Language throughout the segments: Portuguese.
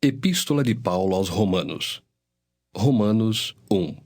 Epístola de Paulo aos Romanos. Romanos 1.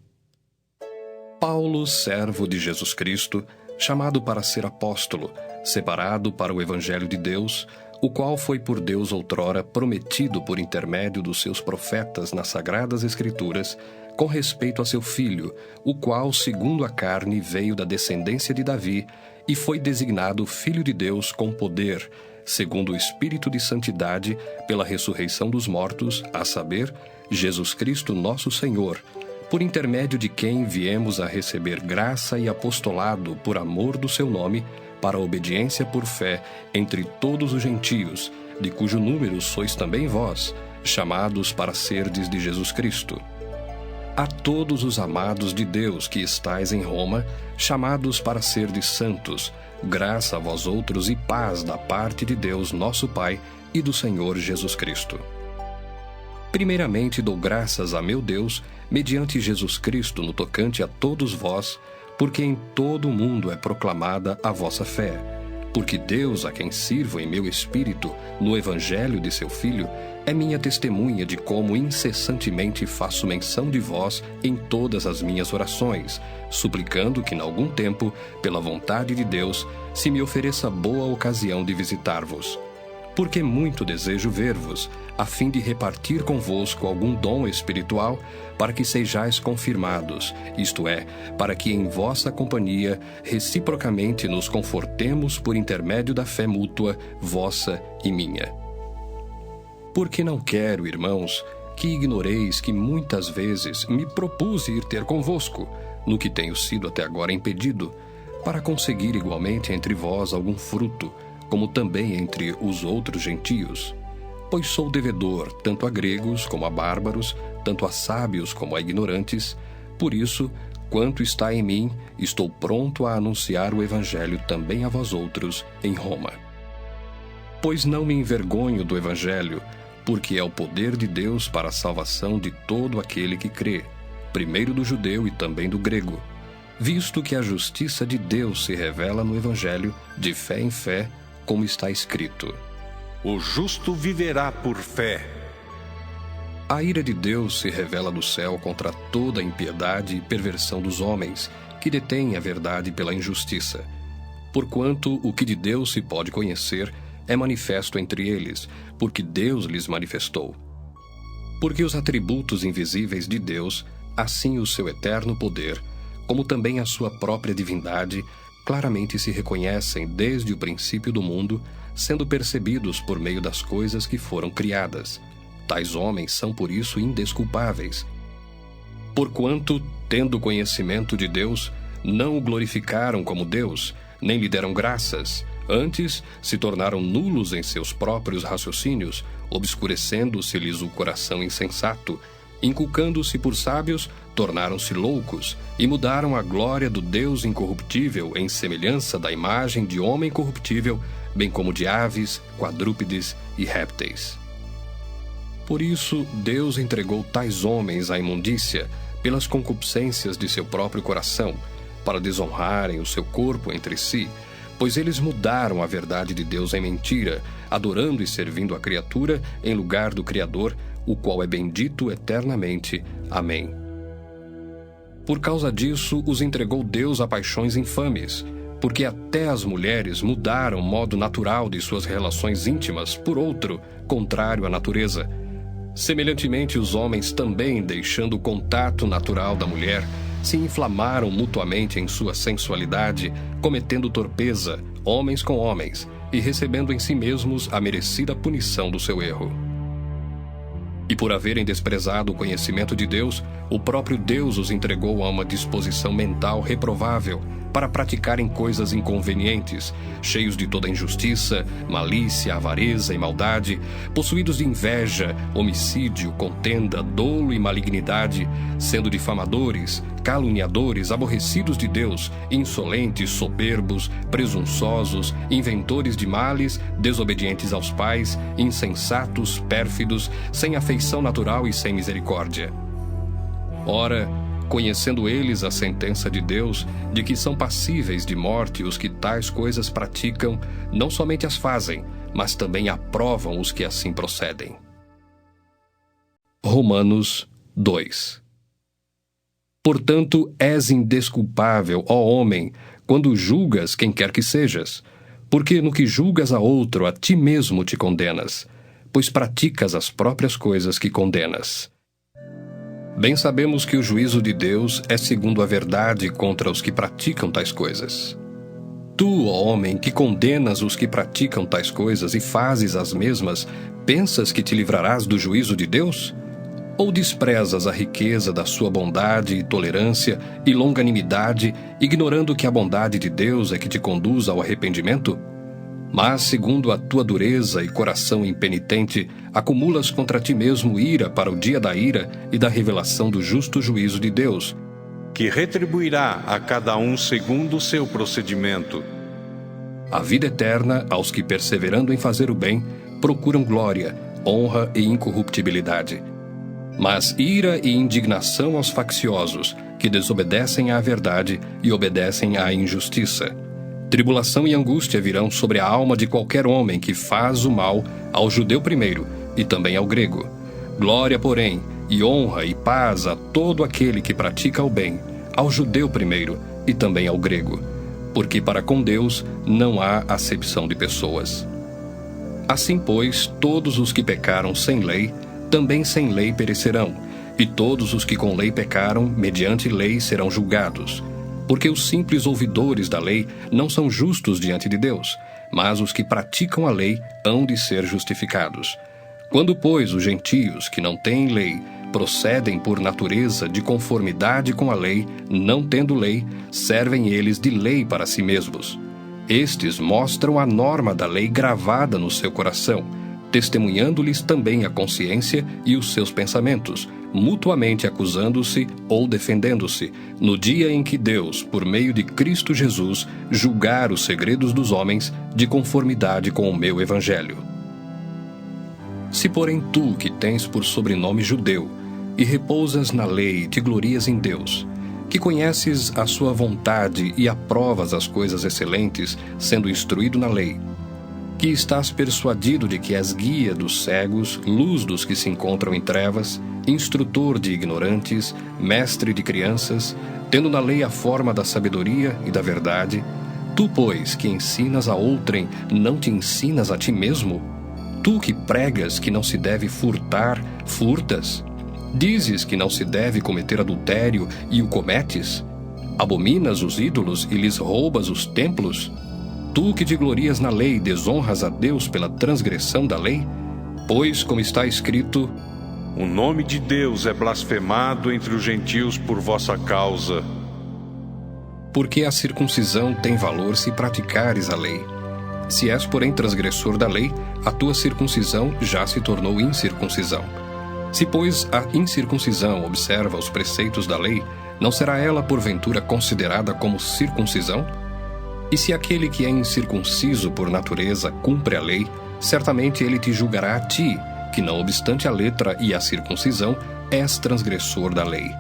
Paulo, servo de Jesus Cristo, chamado para ser apóstolo, separado para o Evangelho de Deus, o qual foi por Deus outrora prometido por intermédio dos seus profetas nas Sagradas Escrituras, com respeito a seu Filho, o qual, segundo a carne, veio da descendência de Davi e foi designado Filho de Deus com poder, segundo o Espírito de Santidade, pela ressurreição dos mortos, a saber, Jesus Cristo nosso Senhor, por intermédio de quem viemos a receber graça e apostolado por amor do seu nome, para a obediência por fé entre todos os gentios, de cujo número sois também vós, chamados para serdes de Jesus Cristo. A todos os amados de Deus que estais em Roma, chamados para serdes santos, graça a vós outros e paz da parte de Deus nosso Pai e do Senhor Jesus Cristo. Primeiramente dou graças a meu Deus, mediante Jesus Cristo no tocante a todos vós, porque em todo o mundo é proclamada a vossa fé. Porque Deus, a quem sirvo em meu espírito, no Evangelho de seu Filho, é minha testemunha de como incessantemente faço menção de vós em todas as minhas orações, suplicando que, em algum tempo, pela vontade de Deus, se me ofereça boa ocasião de visitar-vos. Porque muito desejo ver-vos, a fim de repartir convosco algum dom espiritual, para que sejais confirmados, isto é, para que em vossa companhia reciprocamente nos confortemos por intermédio da fé mútua, vossa e minha. Porque não quero, irmãos, que ignoreis que muitas vezes me propus ir ter convosco, no que tenho sido até agora impedido, para conseguir igualmente entre vós algum fruto, como também entre os outros gentios. Pois sou devedor tanto a gregos como a bárbaros, tanto a sábios como a ignorantes. Por isso, quanto está em mim, estou pronto a anunciar o Evangelho também a vós outros em Roma. Pois não me envergonho do Evangelho, porque é o poder de Deus para a salvação de todo aquele que crê, primeiro do judeu e também do grego, visto que a justiça de Deus se revela no Evangelho, de fé em fé, como está escrito: O justo viverá por fé. A ira de Deus se revela do céu contra toda a impiedade e perversão dos homens, que detêm a verdade pela injustiça. Porquanto o que de Deus se pode conhecer é manifesto entre eles, porque Deus lhes manifestou. Porque os atributos invisíveis de Deus, assim o seu eterno poder, como também a sua própria divindade, claramente se reconhecem desde o princípio do mundo, sendo percebidos por meio das coisas que foram criadas. Tais homens são por isso indesculpáveis. Porquanto, tendo conhecimento de Deus, não o glorificaram como Deus, nem lhe deram graças. Antes, se tornaram nulos em seus próprios raciocínios, obscurecendo-se-lhes o coração insensato. Inculcando-se por sábios, tornaram-se loucos e mudaram a glória do Deus incorruptível em semelhança da imagem de homem corruptível, bem como de aves, quadrúpedes e répteis. Por isso, Deus entregou tais homens à imundícia, pelas concupiscências de seu próprio coração, para desonrarem o seu corpo entre si, pois eles mudaram a verdade de Deus em mentira, adorando e servindo a criatura em lugar do Criador, o qual é bendito eternamente. Amém. Por causa disso, os entregou Deus a paixões infames, porque até as mulheres mudaram o modo natural de suas relações íntimas por outro, contrário à natureza. Semelhantemente, os homens também, deixando o contato natural da mulher, se inflamaram mutuamente em sua sensualidade, cometendo torpeza, homens com homens, e recebendo em si mesmos a merecida punição do seu erro. E por haverem desprezado o conhecimento de Deus, o próprio Deus os entregou a uma disposição mental reprovável, para praticarem coisas inconvenientes, cheios de toda injustiça, malícia, avareza e maldade, possuídos de inveja, homicídio, contenda, dolo e malignidade, sendo difamadores, caluniadores, aborrecidos de Deus, insolentes, soberbos, presunçosos, inventores de males, desobedientes aos pais, insensatos, pérfidos, sem afeição natural e sem misericórdia. Ora, conhecendo eles a sentença de Deus, de que são passíveis de morte os que tais coisas praticam, não somente as fazem, mas também aprovam os que assim procedem. Romanos 2. Portanto, és indesculpável, ó homem, quando julgas quem quer que sejas, porque no que julgas a outro, a ti mesmo te condenas, pois praticas as próprias coisas que condenas. Bem sabemos que o juízo de Deus é segundo a verdade contra os que praticam tais coisas. Tu, ó homem, que condenas os que praticam tais coisas e fazes as mesmas, pensas que te livrarás do juízo de Deus? Ou desprezas a riqueza da sua bondade e tolerância e longanimidade, ignorando que a bondade de Deus é que te conduz ao arrependimento? Mas, segundo a tua dureza e coração impenitente, acumulas contra ti mesmo ira para o dia da ira e da revelação do justo juízo de Deus, que retribuirá a cada um segundo o seu procedimento. A vida eterna aos que, perseverando em fazer o bem, procuram glória, honra e incorruptibilidade. Mas ira e indignação aos facciosos, que desobedecem à verdade e obedecem à injustiça. Tribulação e angústia virão sobre a alma de qualquer homem que faz o mal, ao judeu primeiro e também ao grego. Glória, porém, e honra e paz a todo aquele que pratica o bem, ao judeu primeiro e também ao grego, porque para com Deus não há acepção de pessoas. Assim, pois, todos os que pecaram sem lei, também sem lei perecerão, e todos os que com lei pecaram, mediante lei serão julgados. Porque os simples ouvidores da lei não são justos diante de Deus, mas os que praticam a lei hão de ser justificados. Quando, pois, os gentios, que não têm lei, procedem por natureza de conformidade com a lei, não tendo lei, servem eles de lei para si mesmos. Estes mostram a norma da lei gravada no seu coração, testemunhando-lhes também a consciência e os seus pensamentos, mutuamente acusando-se ou defendendo-se, no dia em que Deus, por meio de Cristo Jesus, julgar os segredos dos homens de conformidade com o meu evangelho. Se, porém, tu, que tens por sobrenome judeu, e repousas na lei e te glorias em Deus, que conheces a sua vontade e aprovas as coisas excelentes, sendo instruído na lei, que estás persuadido de que és guia dos cegos, luz dos que se encontram em trevas, instrutor de ignorantes, mestre de crianças, tendo na lei a forma da sabedoria e da verdade, tu, pois, que ensinas a outrem, não te ensinas a ti mesmo? Tu que pregas que não se deve furtar, furtas? Dizes que não se deve cometer adultério e o cometes? Abominas os ídolos e lhes roubas os templos? Tu que te glorias na lei, desonras a Deus pela transgressão da lei? Pois, como está escrito, o nome de Deus é blasfemado entre os gentios por vossa causa. Porque a circuncisão tem valor se praticares a lei. Se és, porém, transgressor da lei, a tua circuncisão já se tornou incircuncisão. Se, pois, a incircuncisão observa os preceitos da lei, não será ela, porventura, considerada como circuncisão? E se aquele que é incircunciso por natureza cumpre a lei, certamente ele te julgará a ti, que não obstante a letra e a circuncisão, és transgressor da lei.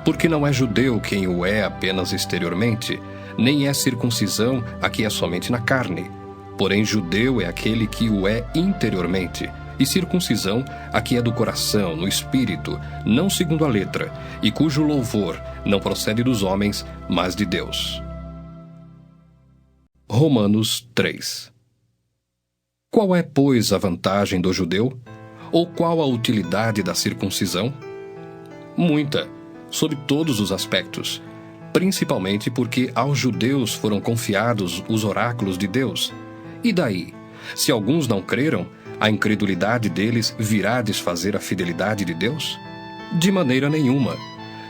Porque não é judeu quem o é apenas exteriormente, nem é circuncisão a que é somente na carne. Porém, judeu é aquele que o é interiormente, e circuncisão a que é do coração, no espírito, não segundo a letra, e cujo louvor não procede dos homens, mas de Deus. Romanos 3. Qual é, pois, a vantagem do judeu? Ou qual a utilidade da circuncisão? Muita, sob todos os aspectos, principalmente porque aos judeus foram confiados os oráculos de Deus. E daí? Se alguns não creram, a incredulidade deles virá desfazer a fidelidade de Deus? De maneira nenhuma.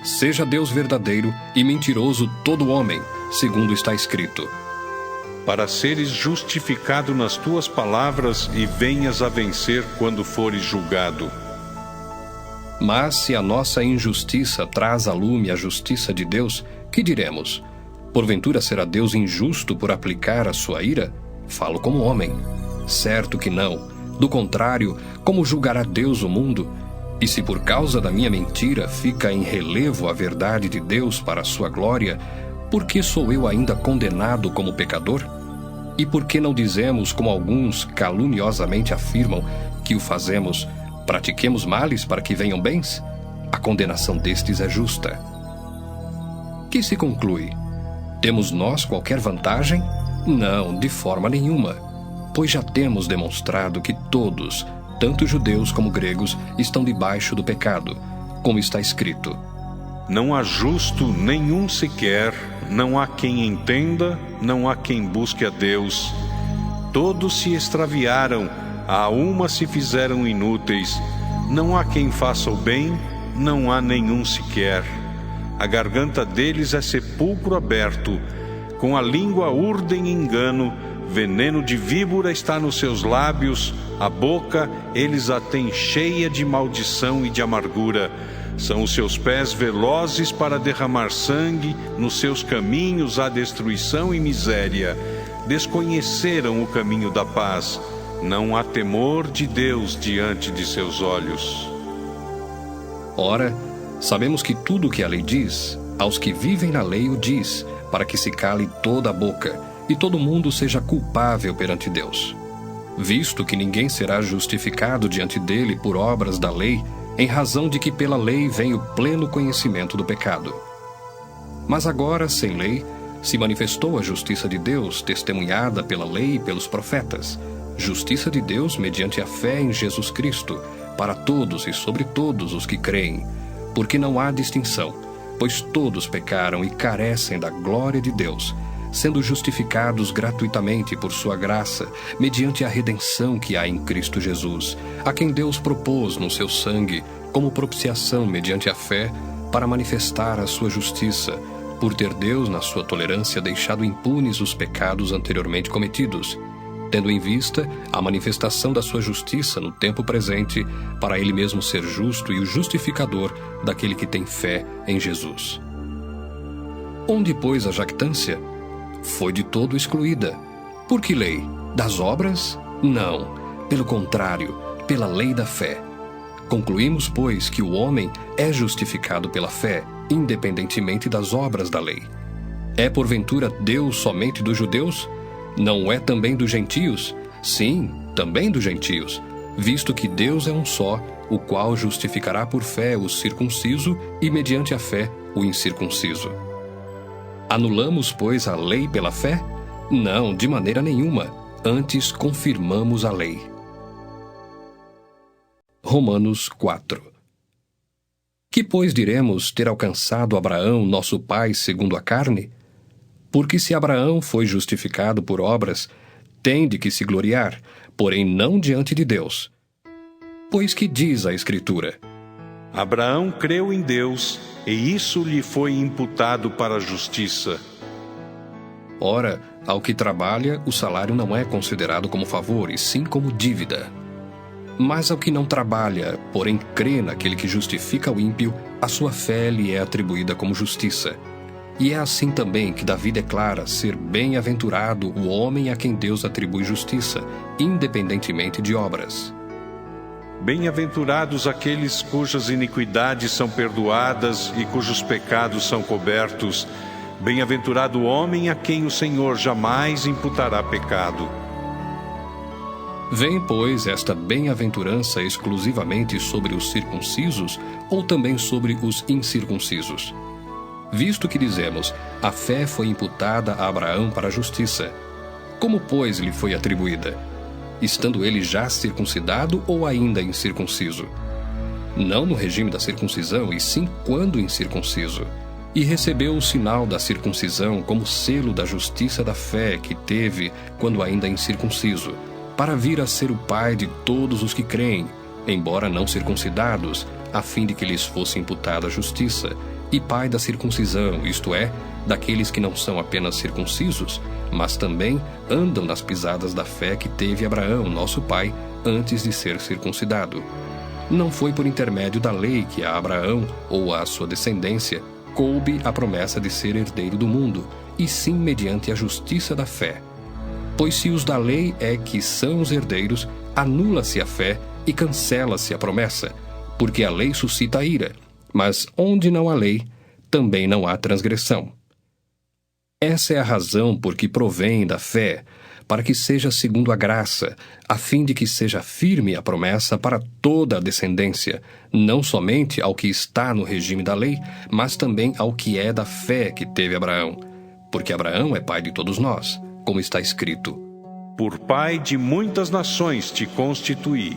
Seja Deus verdadeiro e mentiroso todo homem, segundo está escrito: para seres justificado nas tuas palavras e venhas a vencer quando fores julgado. Mas se a nossa injustiça traz à lume a justiça de Deus, que diremos? Porventura será Deus injusto por aplicar a sua ira? Falo como homem. Certo que não. Do contrário, como julgará Deus o mundo? E se por causa da minha mentira fica em relevo a verdade de Deus para a sua glória, por que sou eu ainda condenado como pecador? E por que não dizemos, como alguns caluniosamente afirmam, que o fazemos Pratiquemos males para que venham bens? A condenação destes é justa. Que se conclui? Temos nós qualquer vantagem? Não, de forma nenhuma, pois já temos demonstrado que todos, tanto judeus como gregos, estão debaixo do pecado, como está escrito: Não há justo nenhum sequer, não há quem entenda, não há quem busque a Deus. Todos se extraviaram, a uma se fizeram inúteis. Não há quem faça o bem, não há nenhum sequer. A garganta deles é sepulcro aberto, com a língua urdem engano, veneno de víbora está nos seus lábios, a boca eles a têm cheia de maldição e de amargura. São os seus pés velozes para derramar sangue, nos seus caminhos há destruição e miséria. Desconheceram o caminho da paz, não há temor de Deus diante de seus olhos. Ora, sabemos que tudo o que a lei diz, aos que vivem na lei o diz, para que se cale toda a boca, e todo mundo seja culpável perante Deus. Visto que ninguém será justificado diante dele por obras da lei, em razão de que pela lei vem o pleno conhecimento do pecado. Mas agora, sem lei, se manifestou a justiça de Deus, testemunhada pela lei e pelos profetas, justiça de Deus mediante a fé em Jesus Cristo, para todos e sobre todos os que creem, porque não há distinção, pois todos pecaram e carecem da glória de Deus, sendo justificados gratuitamente por sua graça, mediante a redenção que há em Cristo Jesus, a quem Deus propôs no seu sangue, como propiciação mediante a fé, para manifestar a sua justiça, por ter Deus, na sua tolerância, deixado impunes os pecados anteriormente cometidos, tendo em vista a manifestação da sua justiça no tempo presente, para ele mesmo ser justo e o justificador daquele que tem fé em Jesus. Onde, pois, a jactância? Foi de todo excluída. Por que lei? Das obras? Não. Pelo contrário, pela lei da fé. Concluímos, pois, que o homem é justificado pela fé, independentemente das obras da lei. É porventura Deus somente dos judeus? Não é também dos gentios? Sim, também dos gentios, visto que Deus é um só, o qual justificará por fé o circunciso e mediante a fé o incircunciso. Anulamos, pois, a lei pela fé? Não, de maneira nenhuma. Antes confirmamos a lei. Romanos 4. Que, pois, diremos ter alcançado Abraão, nosso pai, segundo a carne? Porque se Abraão foi justificado por obras, tem de que se gloriar, porém não diante de Deus. Pois que diz a Escritura? Abraão creu em Deus, e isso lhe foi imputado para a justiça. Ora, ao que trabalha, o salário não é considerado como favor, e sim como dívida. Mas ao que não trabalha, porém crê naquele que justifica o ímpio, a sua fé lhe é atribuída como justiça. E é assim também que Davi declara ser bem-aventurado o homem a quem Deus atribui justiça, independentemente de obras. Bem-aventurados aqueles cujas iniquidades são perdoadas e cujos pecados são cobertos. Bem-aventurado o homem a quem o Senhor jamais imputará pecado. Vem, pois, esta bem-aventurança exclusivamente sobre os circuncisos ou também sobre os incircuncisos? Visto que dizemos, a fé foi imputada a Abraão para a justiça. Como, pois, lhe foi atribuída? Estando ele já circuncidado ou ainda incircunciso? Não no regime da circuncisão, e sim quando incircunciso. E recebeu o sinal da circuncisão como selo da justiça da fé que teve quando ainda incircunciso, para vir a ser o pai de todos os que creem, embora não circuncidados, a fim de que lhes fosse imputada a justiça, e pai da circuncisão, isto é, daqueles que não são apenas circuncisos, mas também andam nas pisadas da fé que teve Abraão, nosso pai, antes de ser circuncidado. Não foi por intermédio da lei que a Abraão, ou a sua descendência, coube a promessa de ser herdeiro do mundo, e sim mediante a justiça da fé. Pois se os da lei é que são os herdeiros, anula-se a fé e cancela-se a promessa, porque a lei suscita a ira, mas onde não há lei, também não há transgressão. Essa é a razão por que provém da fé, para que seja segundo a graça, a fim de que seja firme a promessa para toda a descendência, não somente ao que está no regime da lei, mas também ao que é da fé que teve Abraão. Porque Abraão é pai de todos nós, como está escrito: Por pai de muitas nações te constituí.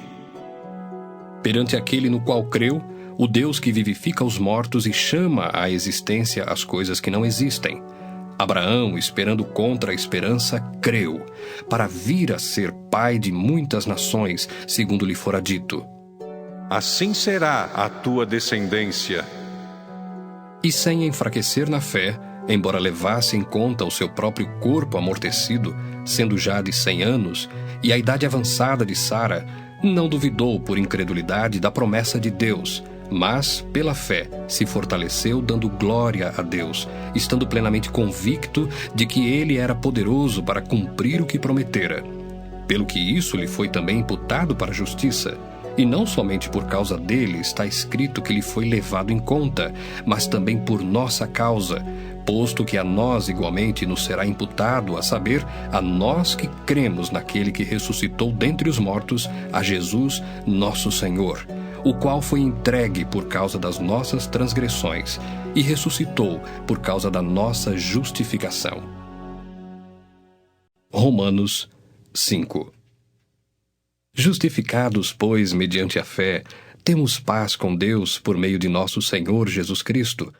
Perante aquele no qual creu, o Deus que vivifica os mortos e chama à existência as coisas que não existem. Abraão, esperando contra a esperança, creu, para vir a ser pai de muitas nações, segundo lhe fora dito: Assim será a tua descendência. E sem enfraquecer na fé, embora levasse em conta o seu próprio corpo amortecido, sendo já de 100 anos, e a idade avançada de Sara, não duvidou por incredulidade da promessa de Deus, mas, pela fé, se fortaleceu dando glória a Deus, estando plenamente convicto de que ele era poderoso para cumprir o que prometera. Pelo que isso lhe foi também imputado para a justiça. E não somente por causa dele está escrito que lhe foi levado em conta, mas também por nossa causa, posto que a nós igualmente nos será imputado, a saber, a nós que cremos naquele que ressuscitou dentre os mortos, a Jesus, nosso Senhor, o qual foi entregue por causa das nossas transgressões e ressuscitou por causa da nossa justificação. Romanos 5. Justificados, pois, mediante a fé, temos paz com Deus por meio de nosso Senhor Jesus Cristo,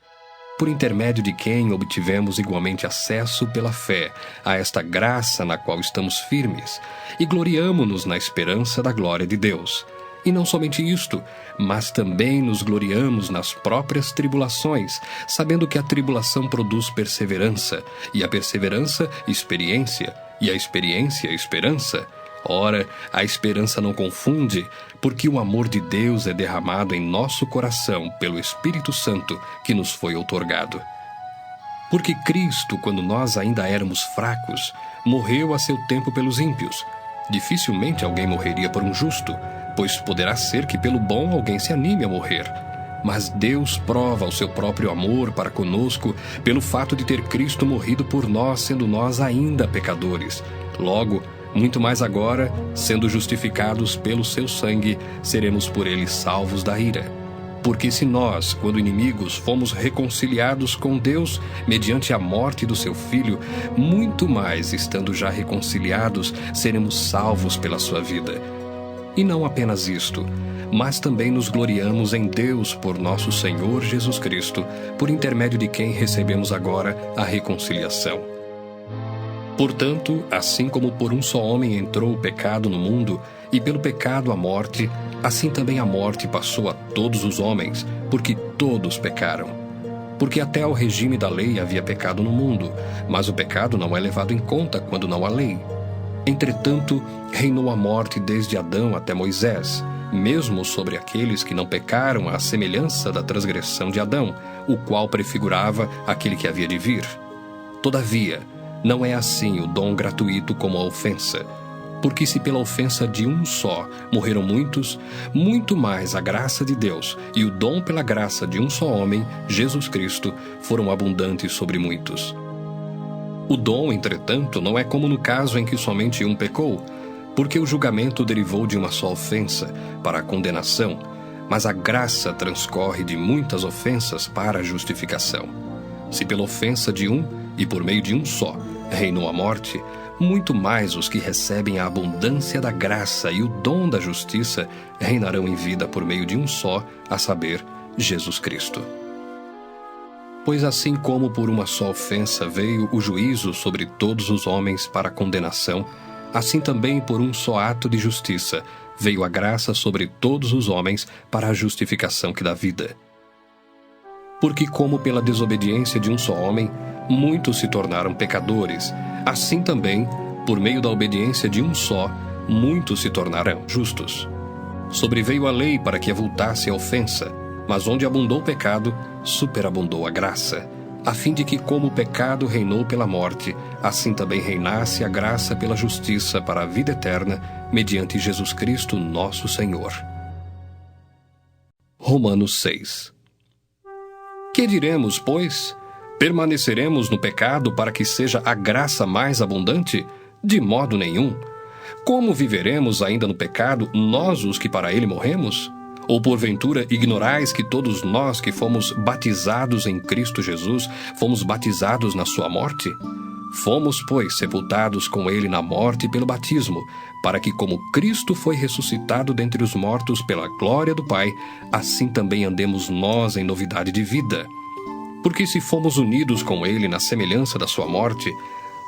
por intermédio de quem obtivemos igualmente acesso pela fé a esta graça na qual estamos firmes, e gloriamo-nos na esperança da glória de Deus. E não somente isto, mas também nos gloriamos nas próprias tribulações, sabendo que a tribulação produz perseverança, e a perseverança, experiência, e a experiência, esperança. Ora, a esperança não confunde, porque o amor de Deus é derramado em nosso coração pelo Espírito Santo que nos foi outorgado. Porque Cristo, quando nós ainda éramos fracos, morreu a seu tempo pelos ímpios. Dificilmente alguém morreria por um justo, pois poderá ser que pelo bom alguém se anime a morrer. Mas Deus prova o seu próprio amor para conosco pelo fato de ter Cristo morrido por nós, sendo nós ainda pecadores. Logo, muito mais agora, sendo justificados pelo seu sangue, seremos por ele salvos da ira. Porque se nós, quando inimigos, fomos reconciliados com Deus mediante a morte do seu Filho, muito mais, estando já reconciliados, seremos salvos pela sua vida. E não apenas isto, mas também nos gloriamos em Deus por nosso Senhor Jesus Cristo, por intermédio de quem recebemos agora a reconciliação. Portanto, assim como por um só homem entrou o pecado no mundo, e pelo pecado a morte, assim também a morte passou a todos os homens, porque todos pecaram. Porque até ao regime da lei havia pecado no mundo, mas o pecado não é levado em conta quando não há lei. Entretanto, reinou a morte desde Adão até Moisés, mesmo sobre aqueles que não pecaram à semelhança da transgressão de Adão, o qual prefigurava aquele que havia de vir. Todavia, não é assim o dom gratuito como a ofensa. Porque se pela ofensa de um só morreram muitos, muito mais a graça de Deus e o dom pela graça de um só homem, Jesus Cristo, foram abundantes sobre muitos. O dom, entretanto, não é como no caso em que somente um pecou, porque o julgamento derivou de uma só ofensa, para a condenação, mas a graça transcorre de muitas ofensas para a justificação. Se pela ofensa de um, e por meio de um só, reinou a morte, muito mais os que recebem a abundância da graça e o dom da justiça reinarão em vida por meio de um só, a saber, Jesus Cristo. Pois assim como por uma só ofensa veio o juízo sobre todos os homens para a condenação, assim também por um só ato de justiça veio a graça sobre todos os homens para a justificação que dá vida. Porque como pela desobediência de um só homem, muitos se tornaram pecadores, assim também, por meio da obediência de um só, muitos se tornarão justos. Sobreveio a lei para que avultasse a ofensa, mas onde abundou o pecado, superabundou a graça, a fim de que, como o pecado reinou pela morte, assim também reinasse a graça pela justiça para a vida eterna, mediante Jesus Cristo nosso Senhor. Romanos 6. Que diremos, pois? Permaneceremos no pecado para que seja a graça mais abundante? De modo nenhum. Como viveremos ainda no pecado, nós os que para ele morremos? Ou porventura ignorais que todos nós que fomos batizados em Cristo Jesus, fomos batizados na sua morte? Fomos, pois, sepultados com ele na morte pelo batismo, para que, como Cristo foi ressuscitado dentre os mortos pela glória do Pai, assim também andemos nós em novidade de vida. Porque se fomos unidos com ele na semelhança da sua morte,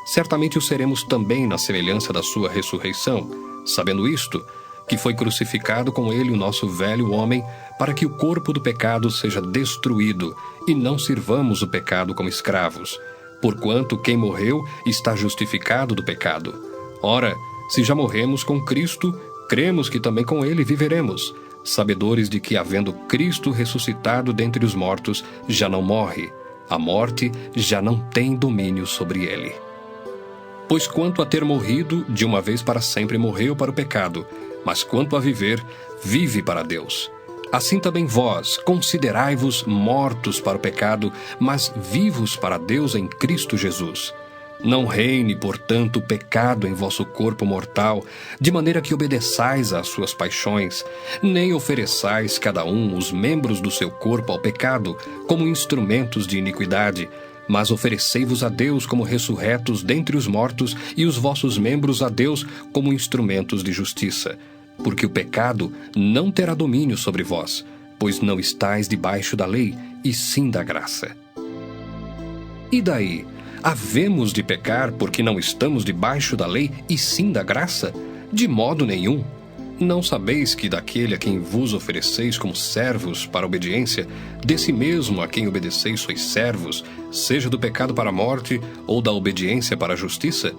certamente o seremos também na semelhança da sua ressurreição, sabendo isto, que foi crucificado com ele o nosso velho homem, para que o corpo do pecado seja destruído, e não sirvamos o pecado como escravos. Porquanto quem morreu está justificado do pecado. Ora, se já morremos com Cristo, cremos que também com ele viveremos, sabedores de que, havendo Cristo ressuscitado dentre os mortos, já não morre, a morte já não tem domínio sobre ele. Pois quanto a ter morrido, de uma vez para sempre morreu para o pecado, mas quanto a viver, vive para Deus. Assim também vós, considerai-vos mortos para o pecado, mas vivos para Deus em Cristo Jesus. Não reine, portanto, o pecado em vosso corpo mortal, de maneira que obedeçais às suas paixões, nem ofereçais cada um os membros do seu corpo ao pecado, como instrumentos de iniquidade, mas oferecei-vos a Deus como ressurretos dentre os mortos, e os vossos membros a Deus como instrumentos de justiça. Porque o pecado não terá domínio sobre vós, pois não estáis debaixo da lei, e sim da graça. E daí? Havemos de pecar porque não estamos debaixo da lei, e sim da graça? De modo nenhum. Não sabeis que daquele a quem vos ofereceis como servos para a obediência, desse mesmo a quem obedeceis sois servos, seja do pecado para a morte, ou da obediência para a justiça?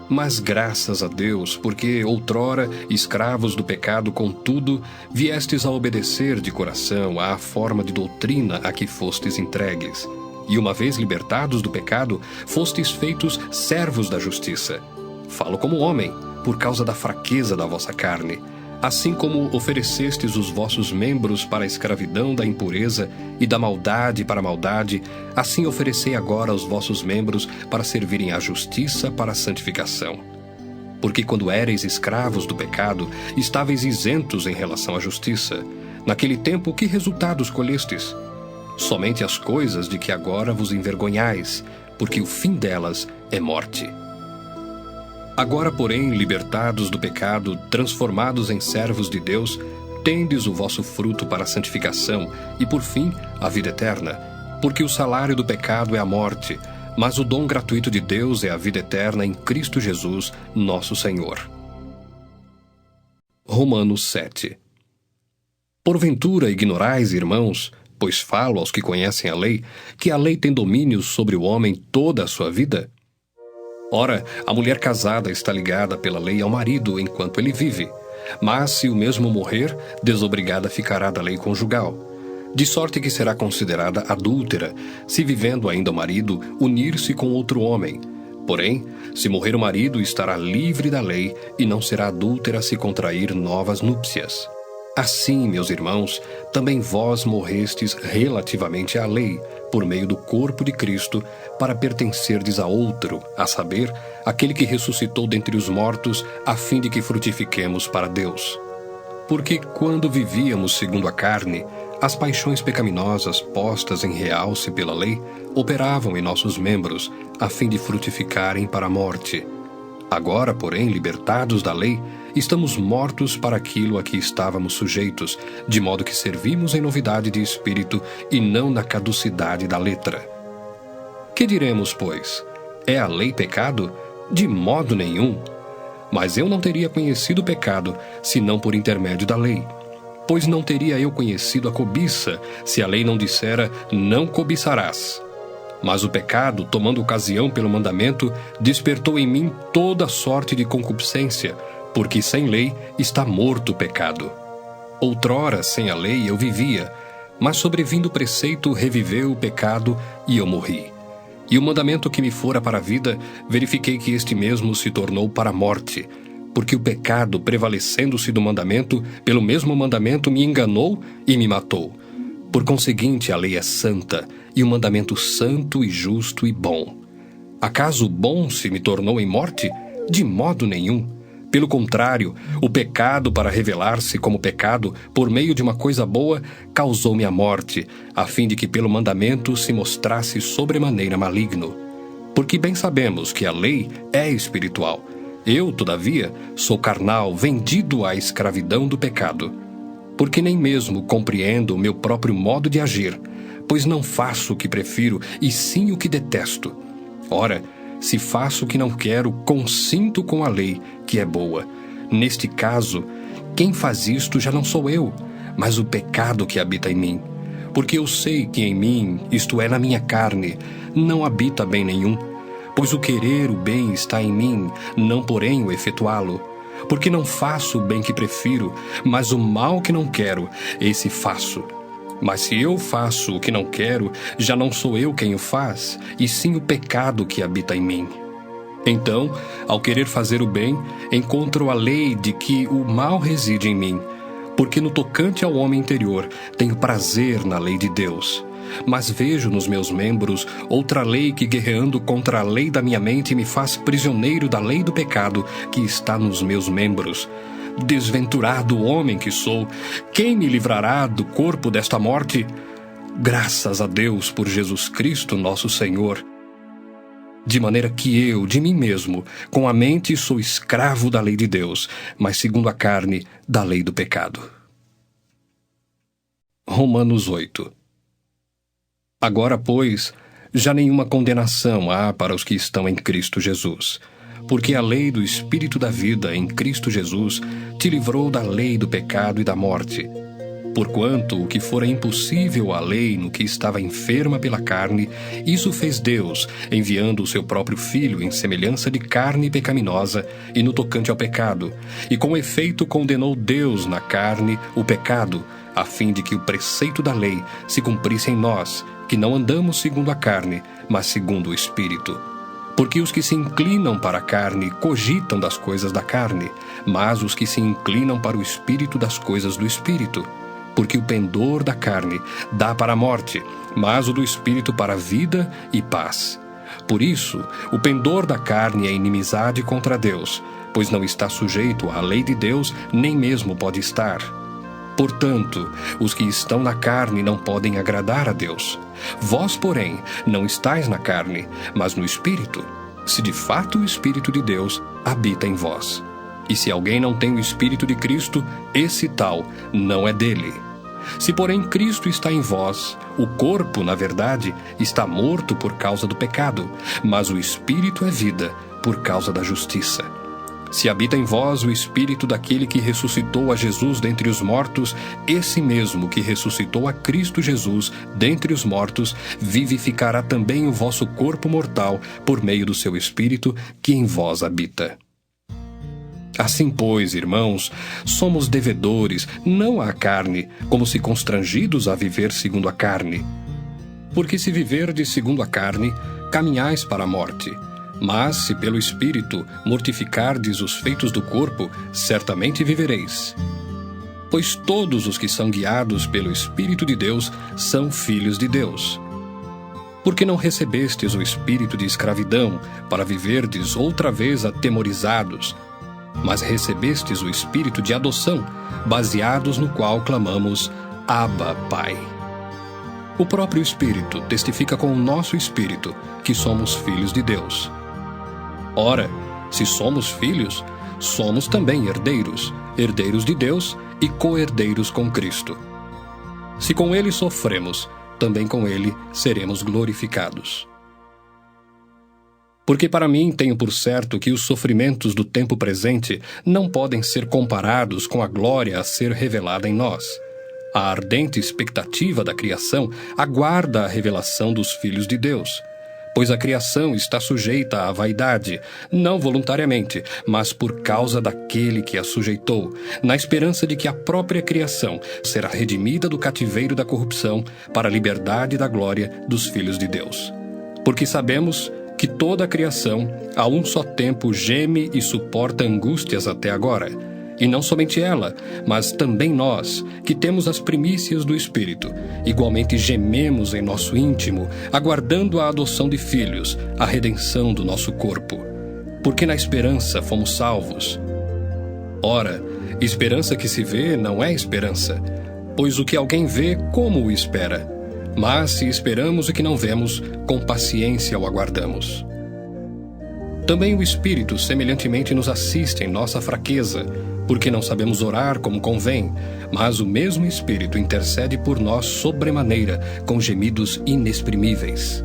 Mas graças a Deus, porque outrora, escravos do pecado, contudo, viestes a obedecer de coração à forma de doutrina a que fostes entregues. E uma vez libertados do pecado, fostes feitos servos da justiça. Falo como homem, por causa da fraqueza da vossa carne. Assim como oferecestes os vossos membros para a escravidão da impureza e da maldade para a maldade, assim oferecei agora os vossos membros para servirem à justiça para a santificação. Porque quando éreis escravos do pecado, estáveis isentos em relação à justiça. Naquele tempo, que resultados colhestes? Somente as coisas de que agora vos envergonhais, porque o fim delas é morte. Agora, porém, libertados do pecado, transformados em servos de Deus, tendes o vosso fruto para a santificação e, por fim, a vida eterna. Porque o salário do pecado é a morte, mas o dom gratuito de Deus é a vida eterna em Cristo Jesus, nosso Senhor. Romanos 7. Porventura ignorais, irmãos, pois falo aos que conhecem a lei, que a lei tem domínio sobre o homem toda a sua vida? Ora, a mulher casada está ligada pela lei ao marido enquanto ele vive, mas se o mesmo morrer, desobrigada ficará da lei conjugal, de sorte que será considerada adúltera, se vivendo ainda o marido, unir-se com outro homem. Porém, se morrer o marido, estará livre da lei e não será adúltera se contrair novas núpcias. Assim, meus irmãos, também vós morrestes relativamente à lei, por meio do corpo de Cristo, para pertencerdes a outro, a saber, aquele que ressuscitou dentre os mortos, a fim de que frutifiquemos para Deus. Porque quando vivíamos segundo a carne, as paixões pecaminosas postas em realce pela lei operavam em nossos membros, a fim de frutificarem para a morte. Agora, porém, libertados da lei, estamos mortos para aquilo a que estávamos sujeitos, de modo que servimos em novidade de espírito e não na caducidade da letra. Que diremos, pois? É a lei pecado? De modo nenhum. Mas eu não teria conhecido o pecado, senão por intermédio da lei. Pois não teria eu conhecido a cobiça, se a lei não dissera, não cobiçarás. Mas o pecado, tomando ocasião pelo mandamento, despertou em mim toda sorte de concupiscência, porque sem lei está morto o pecado. Outrora, sem a lei, eu vivia, mas sobrevindo o preceito, reviveu o pecado e eu morri. E o mandamento que me fora para a vida, verifiquei que este mesmo se tornou para a morte, porque o pecado, prevalecendo-se do mandamento, pelo mesmo mandamento me enganou e me matou. Por conseguinte, a lei é santa, e o mandamento santo e justo e bom. Acaso bom se me tornou em morte? De modo nenhum. Pelo contrário, o pecado, para revelar-se como pecado, por meio de uma coisa boa, causou-me a morte, a fim de que pelo mandamento se mostrasse sobremaneira maligno. Porque bem sabemos que a lei é espiritual. Eu, todavia, sou carnal, vendido à escravidão do pecado. Porque nem mesmo compreendo o meu próprio modo de agir, pois não faço o que prefiro, e sim o que detesto. Ora, se faço o que não quero, consinto com a lei, que é boa. Neste caso, quem faz isto já não sou eu, mas o pecado que habita em mim. Porque eu sei que em mim, isto é, na minha carne, não habita bem nenhum. Pois o querer o bem está em mim, não porém o efetuá-lo. Porque não faço o bem que prefiro, mas o mal que não quero, esse faço. Mas se eu faço o que não quero, já não sou eu quem o faz, e sim o pecado que habita em mim. Então, ao querer fazer o bem, encontro a lei de que o mal reside em mim, porque no tocante ao homem interior, tenho prazer na lei de Deus. Mas vejo nos meus membros outra lei que, guerreando contra a lei da minha mente, me faz prisioneiro da lei do pecado que está nos meus membros. Desventurado homem que sou, quem me livrará do corpo desta morte? Graças a Deus por Jesus Cristo nosso Senhor. De maneira que eu, de mim mesmo, com a mente sou escravo da lei de Deus, mas segundo a carne, da lei do pecado. Romanos 8. Agora, pois, já nenhuma condenação há para os que estão em Cristo Jesus. Porque a lei do Espírito da vida em Cristo Jesus te livrou da lei do pecado e da morte. Porquanto o que fora impossível à lei no que estava enferma pela carne, isso fez Deus, enviando o seu próprio Filho em semelhança de carne pecaminosa e no tocante ao pecado, e com efeito condenou Deus na carne o pecado, a fim de que o preceito da lei se cumprisse em nós, que não andamos segundo a carne, mas segundo o Espírito. Porque os que se inclinam para a carne cogitam das coisas da carne, mas os que se inclinam para o Espírito das coisas do Espírito. Porque o pendor da carne dá para a morte, mas o do Espírito para a vida e paz. Por isso, o pendor da carne é inimizade contra Deus, pois não está sujeito à lei de Deus, nem mesmo pode estar. Portanto, os que estão na carne não podem agradar a Deus. Vós, porém, não estáis na carne, mas no Espírito, se de fato o Espírito de Deus habita em vós. E se alguém não tem o Espírito de Cristo, esse tal não é dele. Se, porém, Cristo está em vós, o corpo, na verdade, está morto por causa do pecado, mas o Espírito é vida por causa da justiça. Se habita em vós o Espírito daquele que ressuscitou a Jesus dentre os mortos, esse mesmo que ressuscitou a Cristo Jesus dentre os mortos, vivificará também o vosso corpo mortal por meio do seu Espírito que em vós habita. Assim, pois, irmãos, somos devedores, não à carne, como se constrangidos a viver segundo a carne. Porque se viverdes segundo a carne, caminhais para a morte. Mas, se pelo Espírito mortificardes os feitos do corpo, certamente vivereis. Pois todos os que são guiados pelo Espírito de Deus são filhos de Deus. Porque não recebestes o espírito de escravidão, para viverdes outra vez atemorizados, mas recebestes o espírito de adoção, baseados no qual clamamos, Abba, Pai. O próprio Espírito testifica com o nosso espírito que somos filhos de Deus. Ora, se somos filhos, somos também herdeiros, herdeiros de Deus e co-herdeiros com Cristo. Se com Ele sofremos, também com Ele seremos glorificados. Porque para mim tenho por certo que os sofrimentos do tempo presente não podem ser comparados com a glória a ser revelada em nós. A ardente expectativa da criação aguarda a revelação dos filhos de Deus. Pois a criação está sujeita à vaidade, não voluntariamente, mas por causa daquele que a sujeitou, na esperança de que a própria criação será redimida do cativeiro da corrupção para a liberdade da glória dos filhos de Deus. Porque sabemos que toda a criação, a um só tempo, geme e suporta angústias até agora. E não somente ela, mas também nós, que temos as primícias do Espírito, igualmente gememos em nosso íntimo, aguardando a adoção de filhos, a redenção do nosso corpo. Porque na esperança fomos salvos. Ora, esperança que se vê não é esperança, pois o que alguém vê, como o espera? Mas se esperamos o que não vemos, com paciência o aguardamos. Também o Espírito semelhantemente nos assiste em nossa fraqueza, porque não sabemos orar como convém, mas o mesmo Espírito intercede por nós sobremaneira, com gemidos inexprimíveis.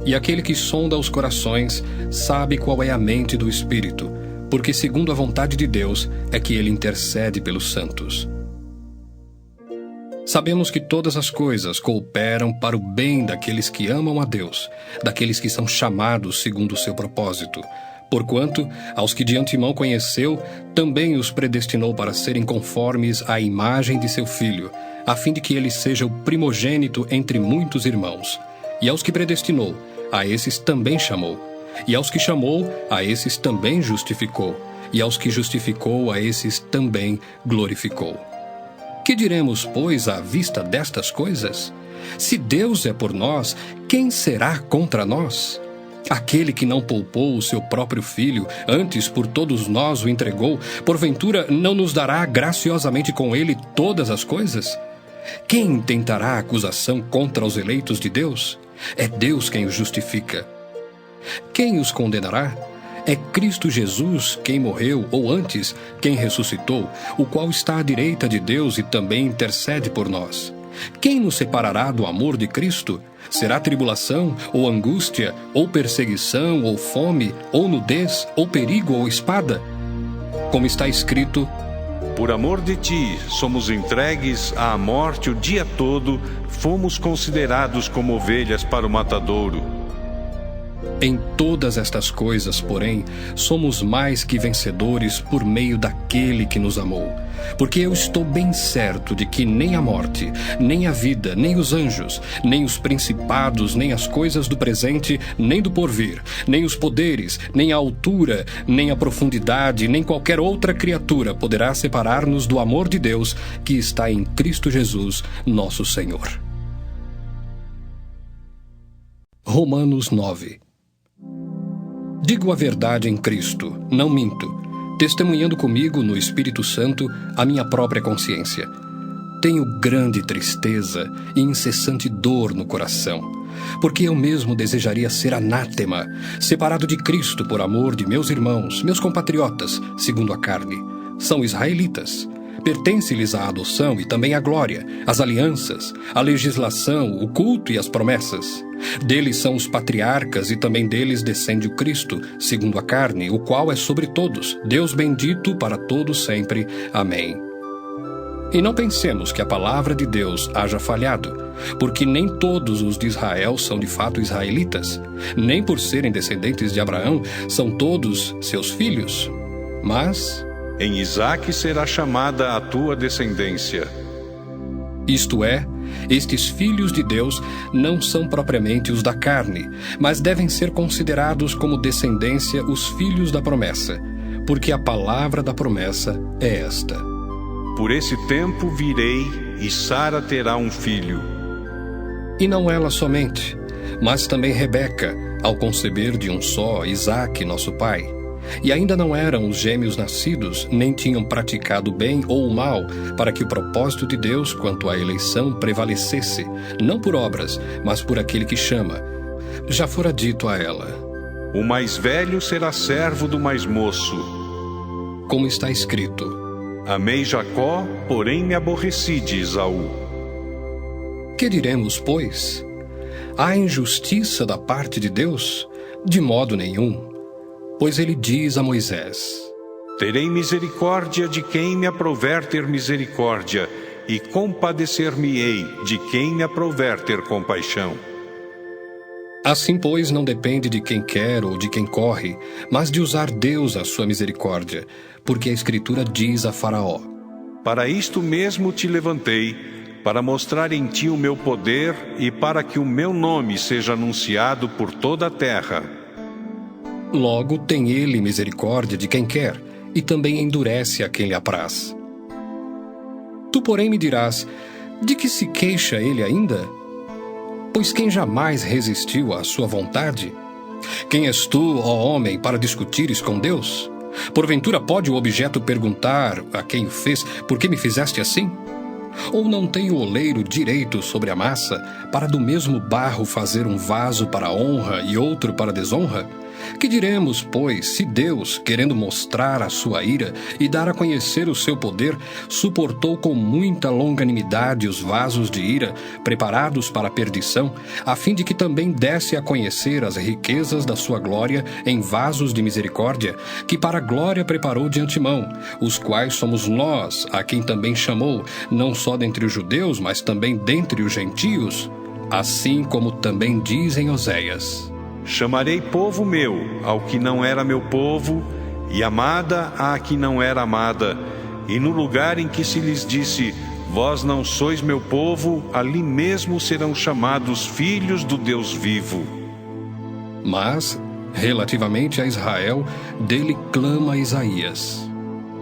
E aquele que sonda os corações sabe qual é a mente do Espírito, porque segundo a vontade de Deus é que ele intercede pelos santos. Sabemos que todas as coisas cooperam para o bem daqueles que amam a Deus, daqueles que são chamados segundo o seu propósito. Porquanto, aos que de antemão conheceu, também os predestinou para serem conformes à imagem de seu Filho, a fim de que ele seja o primogênito entre muitos irmãos. E aos que predestinou, a esses também chamou. E aos que chamou, a esses também justificou. E aos que justificou, a esses também glorificou. Que diremos, pois, à vista destas coisas? Se Deus é por nós, quem será contra nós? Aquele que não poupou o seu próprio Filho, antes por todos nós o entregou, porventura não nos dará graciosamente com ele todas as coisas? Quem intentará acusação contra os eleitos de Deus? É Deus quem os justifica. Quem os condenará? É Cristo Jesus quem morreu, ou antes, quem ressuscitou, o qual está à direita de Deus e também intercede por nós. Quem nos separará do amor de Cristo? Será tribulação, ou angústia, ou perseguição, ou fome, ou nudez, ou perigo, ou espada? Como está escrito: por amor de ti, somos entregues à morte o dia todo, fomos considerados como ovelhas para o matadouro. Em todas estas coisas, porém, somos mais que vencedores por meio daquele que nos amou. Porque eu estou bem certo de que nem a morte, nem a vida, nem os anjos, nem os principados, nem as coisas do presente, nem do porvir, nem os poderes, nem a altura, nem a profundidade, nem qualquer outra criatura poderá separar-nos do amor de Deus que está em Cristo Jesus, nosso Senhor. Romanos 9. Digo a verdade em Cristo, não minto, testemunhando comigo no Espírito Santo a minha própria consciência. Tenho grande tristeza e incessante dor no coração, porque eu mesmo desejaria ser anátema, separado de Cristo por amor de meus irmãos, meus compatriotas, segundo a carne. São israelitas. Pertence-lhes a adoção e também a glória, as alianças, a legislação, o culto e as promessas. Deles são os patriarcas e também deles descende o Cristo, segundo a carne, o qual é sobre todos, Deus bendito para todos sempre. Amém. E não pensemos que a palavra de Deus haja falhado, porque nem todos os de Israel são de fato israelitas, nem por serem descendentes de Abraão são todos seus filhos. Mas em Isaque será chamada a tua descendência. Isto é, estes filhos de Deus não são propriamente os da carne, mas devem ser considerados como descendência os filhos da promessa, porque a palavra da promessa é esta: por esse tempo virei, e Sara terá um filho. E não ela somente, mas também Rebeca, ao conceber de um só Isaque, nosso pai. E ainda não eram os gêmeos nascidos, nem tinham praticado o bem ou o mal, para que o propósito de Deus quanto à eleição prevalecesse, não por obras, mas por aquele que chama. Já fora dito a ela: o mais velho será servo do mais moço. Como está escrito: amei Jacó, porém me aborreci de Esaú. Que diremos, pois? Há injustiça da parte de Deus? De modo nenhum. Pois ele diz a Moisés: terei misericórdia de quem me aprouver ter misericórdia, e compadecer-me-ei de quem me aprouver ter compaixão. Assim, pois, não depende de quem quer ou de quem corre, mas de usar Deus a sua misericórdia, porque a Escritura diz a Faraó: para isto mesmo te levantei, para mostrar em ti o meu poder e para que o meu nome seja anunciado por toda a terra. Logo tem ele misericórdia de quem quer, e também endurece a quem lhe apraz. Tu, porém, me dirás, de que se queixa ele ainda? Pois quem jamais resistiu à sua vontade? Quem és tu, ó homem, para discutires com Deus? Porventura pode o objeto perguntar a quem o fez, por que me fizeste assim? Ou não tem o oleiro direito sobre a massa, para do mesmo barro fazer um vaso para honra e outro para desonra? Que diremos, pois, se Deus, querendo mostrar a sua ira e dar a conhecer o seu poder, suportou com muita longanimidade os vasos de ira, preparados para a perdição, a fim de que também desse a conhecer as riquezas da sua glória em vasos de misericórdia, que para a glória preparou de antemão, os quais somos nós, a quem também chamou, não só dentre os judeus, mas também dentre os gentios? Assim como também diz em Oséias: Chamarei povo meu ao que não era meu povo, e amada à que não era amada. E no lugar em que se lhes disse, vós não sois meu povo, ali mesmo serão chamados filhos do Deus vivo. Mas, relativamente a Israel, dele clama Isaías: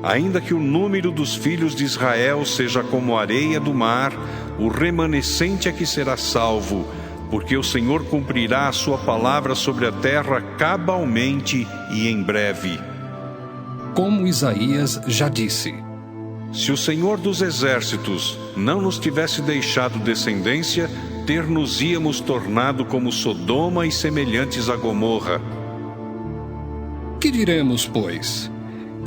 Ainda que o número dos filhos de Israel seja como a areia do mar, o remanescente é que será salvo, porque o Senhor cumprirá a sua palavra sobre a terra cabalmente e em breve. Como Isaías já disse: Se o Senhor dos exércitos não nos tivesse deixado descendência, ter-nos-íamos tornado como Sodoma e semelhantes a Gomorra. Que diremos, pois?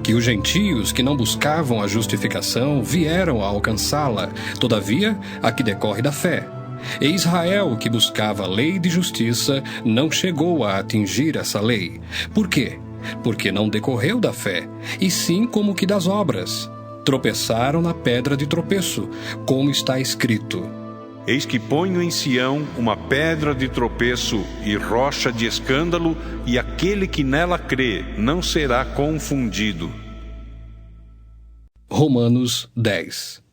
Que os gentios que não buscavam a justificação vieram a alcançá-la, todavia, a que decorre da fé. E Israel, que buscava a lei de justiça, não chegou a atingir essa lei. Por quê? Porque não decorreu da fé, e sim como que das obras. Tropeçaram na pedra de tropeço, como está escrito: Eis que ponho em Sião uma pedra de tropeço e rocha de escândalo, e aquele que nela crê não será confundido. Romanos 10.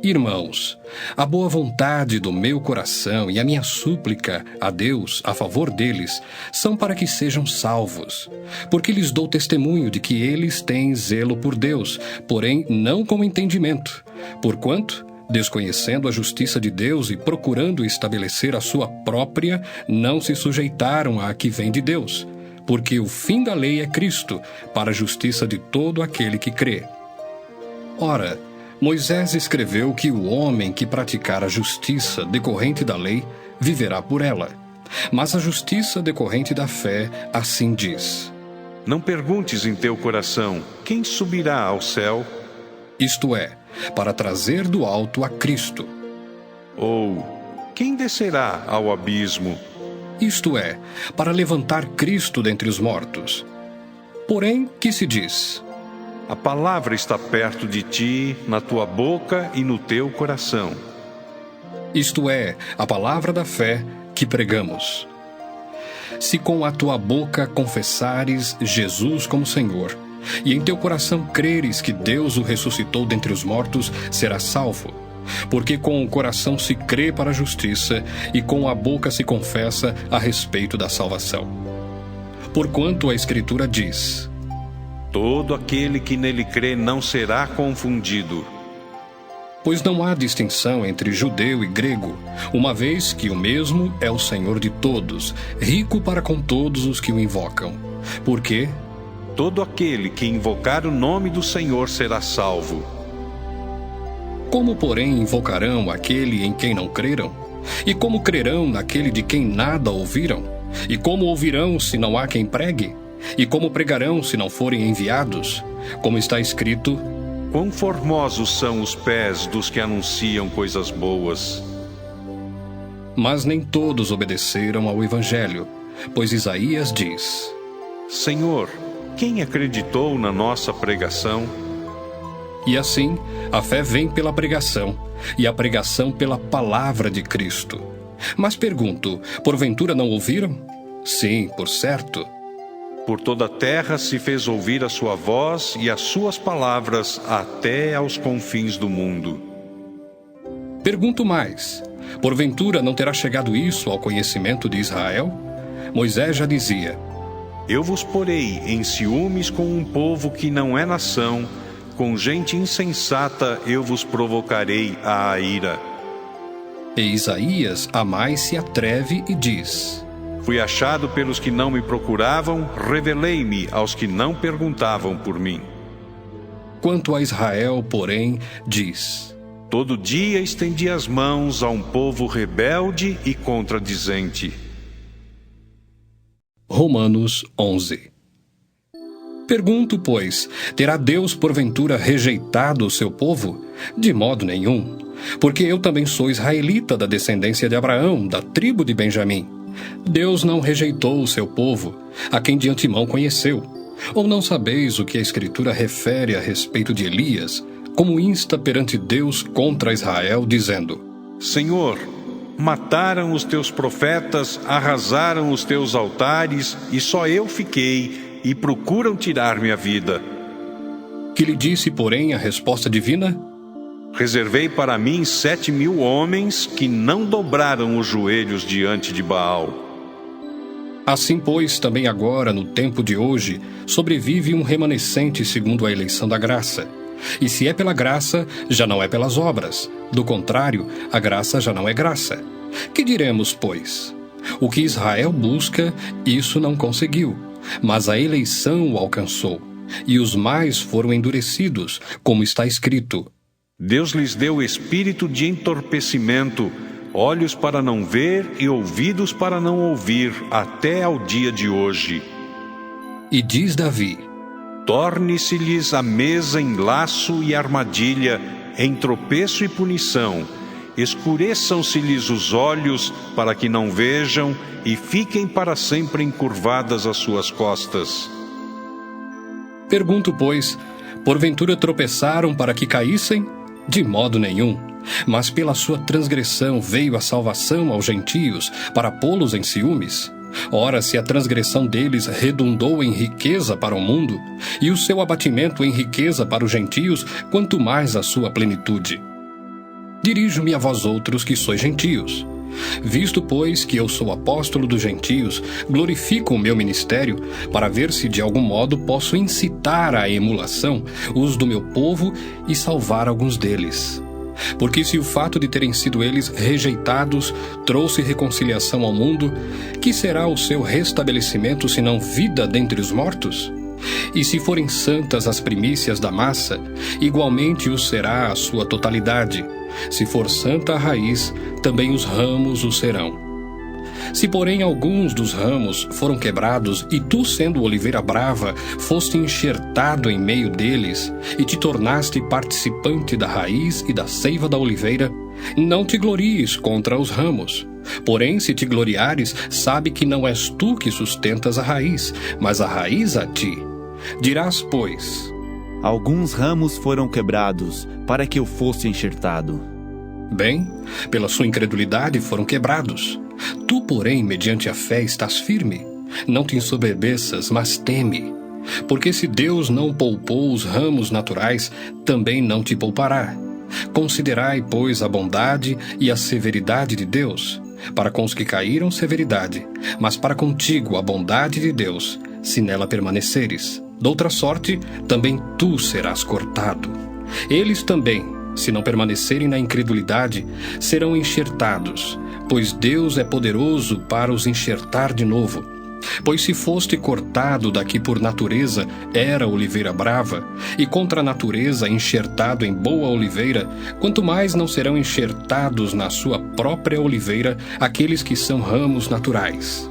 Irmãos, a boa vontade do meu coração e a minha súplica a Deus a favor deles são para que sejam salvos, porque lhes dou testemunho de que eles têm zelo por Deus, porém não com entendimento, porquanto, desconhecendo a justiça de Deus e procurando estabelecer a sua própria, não se sujeitaram à que vem de Deus, porque o fim da lei é Cristo, para a justiça de todo aquele que crê. Ora, Moisés escreveu que o homem que praticar a justiça decorrente da lei viverá por ela. Mas a justiça decorrente da fé assim diz: Não perguntes em teu coração, quem subirá ao céu? Isto é, para trazer do alto a Cristo. Ou, quem descerá ao abismo? Isto é, para levantar Cristo dentre os mortos. Porém, que se diz? A palavra está perto de ti, na tua boca e no teu coração. Isto é, a palavra da fé que pregamos. Se com a tua boca confessares Jesus como Senhor, e em teu coração creres que Deus o ressuscitou dentre os mortos, serás salvo. Porque com o coração se crê para a justiça, e com a boca se confessa a respeito da salvação. Porquanto a Escritura diz: Todo aquele que nele crê não será confundido. Pois não há distinção entre judeu e grego, uma vez que o mesmo é o Senhor de todos, rico para com todos os que o invocam. Porque todo aquele que invocar o nome do Senhor será salvo. Como, porém, invocarão aquele em quem não creram? E como crerão naquele de quem nada ouviram? E como ouvirão se não há quem pregue? E como pregarão se não forem enviados? Como está escrito: Quão formosos são os pés dos que anunciam coisas boas. Mas nem todos obedeceram ao Evangelho, pois Isaías diz: Senhor, quem acreditou na nossa pregação? E assim, a fé vem pela pregação, e a pregação pela palavra de Cristo. Mas pergunto, porventura não ouviram? Sim, por certo. Por toda a terra se fez ouvir a sua voz e as suas palavras até aos confins do mundo. Pergunto mais, porventura não terá chegado isso ao conhecimento de Israel? Moisés já dizia: Eu vos porei em ciúmes com um povo que não é nação, com gente insensata eu vos provocarei à ira. E Isaías a mais se atreve e diz: Fui achado pelos que não me procuravam, revelei-me aos que não perguntavam por mim. Quanto a Israel, porém, diz: Todo dia estendi as mãos a um povo rebelde e contradizente. Romanos 11. Pergunto, pois, terá Deus porventura rejeitado o seu povo? De modo nenhum, porque eu também sou israelita da descendência de Abraão, da tribo de Benjamim. Deus não rejeitou o seu povo, a quem de antemão conheceu. Ou não sabeis o que a Escritura refere a respeito de Elias, como insta perante Deus contra Israel, dizendo: Senhor, mataram os teus profetas, arrasaram os teus altares, e só eu fiquei, e procuram tirar minha vida. Que lhe disse, porém, a resposta divina? Reservei para mim 7.000 homens que não dobraram os joelhos diante de Baal. Assim, pois, também agora, no tempo de hoje, sobrevive um remanescente segundo a eleição da graça. E se é pela graça, já não é pelas obras. Do contrário, a graça já não é graça. Que diremos, pois? O que Israel busca, isso não conseguiu, mas a eleição o alcançou, e os mais foram endurecidos, como está escrito: Deus lhes deu espírito de entorpecimento, olhos para não ver e ouvidos para não ouvir, até ao dia de hoje. E diz Davi: Torne-se-lhes a mesa em laço e armadilha, em tropeço e punição. Escureçam-se-lhes os olhos, para que não vejam, e fiquem para sempre encurvadas as suas costas. Pergunto, pois, porventura tropeçaram para que caíssem? De modo nenhum. Mas pela sua transgressão veio a salvação aos gentios, para pô-los em ciúmes. Ora, se a transgressão deles redundou em riqueza para o mundo, e o seu abatimento em riqueza para os gentios, quanto mais a sua plenitude. Dirijo-me a vós outros que sois gentios. Visto, pois, que eu sou apóstolo dos gentios, glorifico o meu ministério, para ver se de algum modo posso incitar à emulação os do meu povo e salvar alguns deles. Porque se o fato de terem sido eles rejeitados trouxe reconciliação ao mundo, que será o seu restabelecimento senão vida dentre os mortos? E se forem santas as primícias da massa, igualmente o será a sua totalidade. Se for santa a raiz, também os ramos o serão. Se, porém, alguns dos ramos foram quebrados, e tu, sendo oliveira brava, foste enxertado em meio deles, e te tornaste participante da raiz e da seiva da oliveira, não te glories contra os ramos. Porém, se te gloriares, sabe que não és tu que sustentas a raiz, mas a raiz a ti. Dirás, pois: Alguns ramos foram quebrados, para que eu fosse enxertado. Bem, pela sua incredulidade foram quebrados. Tu, porém, mediante a fé estás firme. Não te ensoberbeças, mas teme. Porque se Deus não poupou os ramos naturais, também não te poupará. Considerai, pois, a bondade e a severidade de Deus. Para com os que caíram, severidade, mas para contigo a bondade de Deus, se nela permaneceres. Doutra sorte, também tu serás cortado. Eles também, se não permanecerem na incredulidade, serão enxertados, pois Deus é poderoso para os enxertar de novo. Pois se foste cortado daqui por natureza, era oliveira brava, e contra a natureza enxertado em boa oliveira, quanto mais não serão enxertados na sua própria oliveira aqueles que são ramos naturais.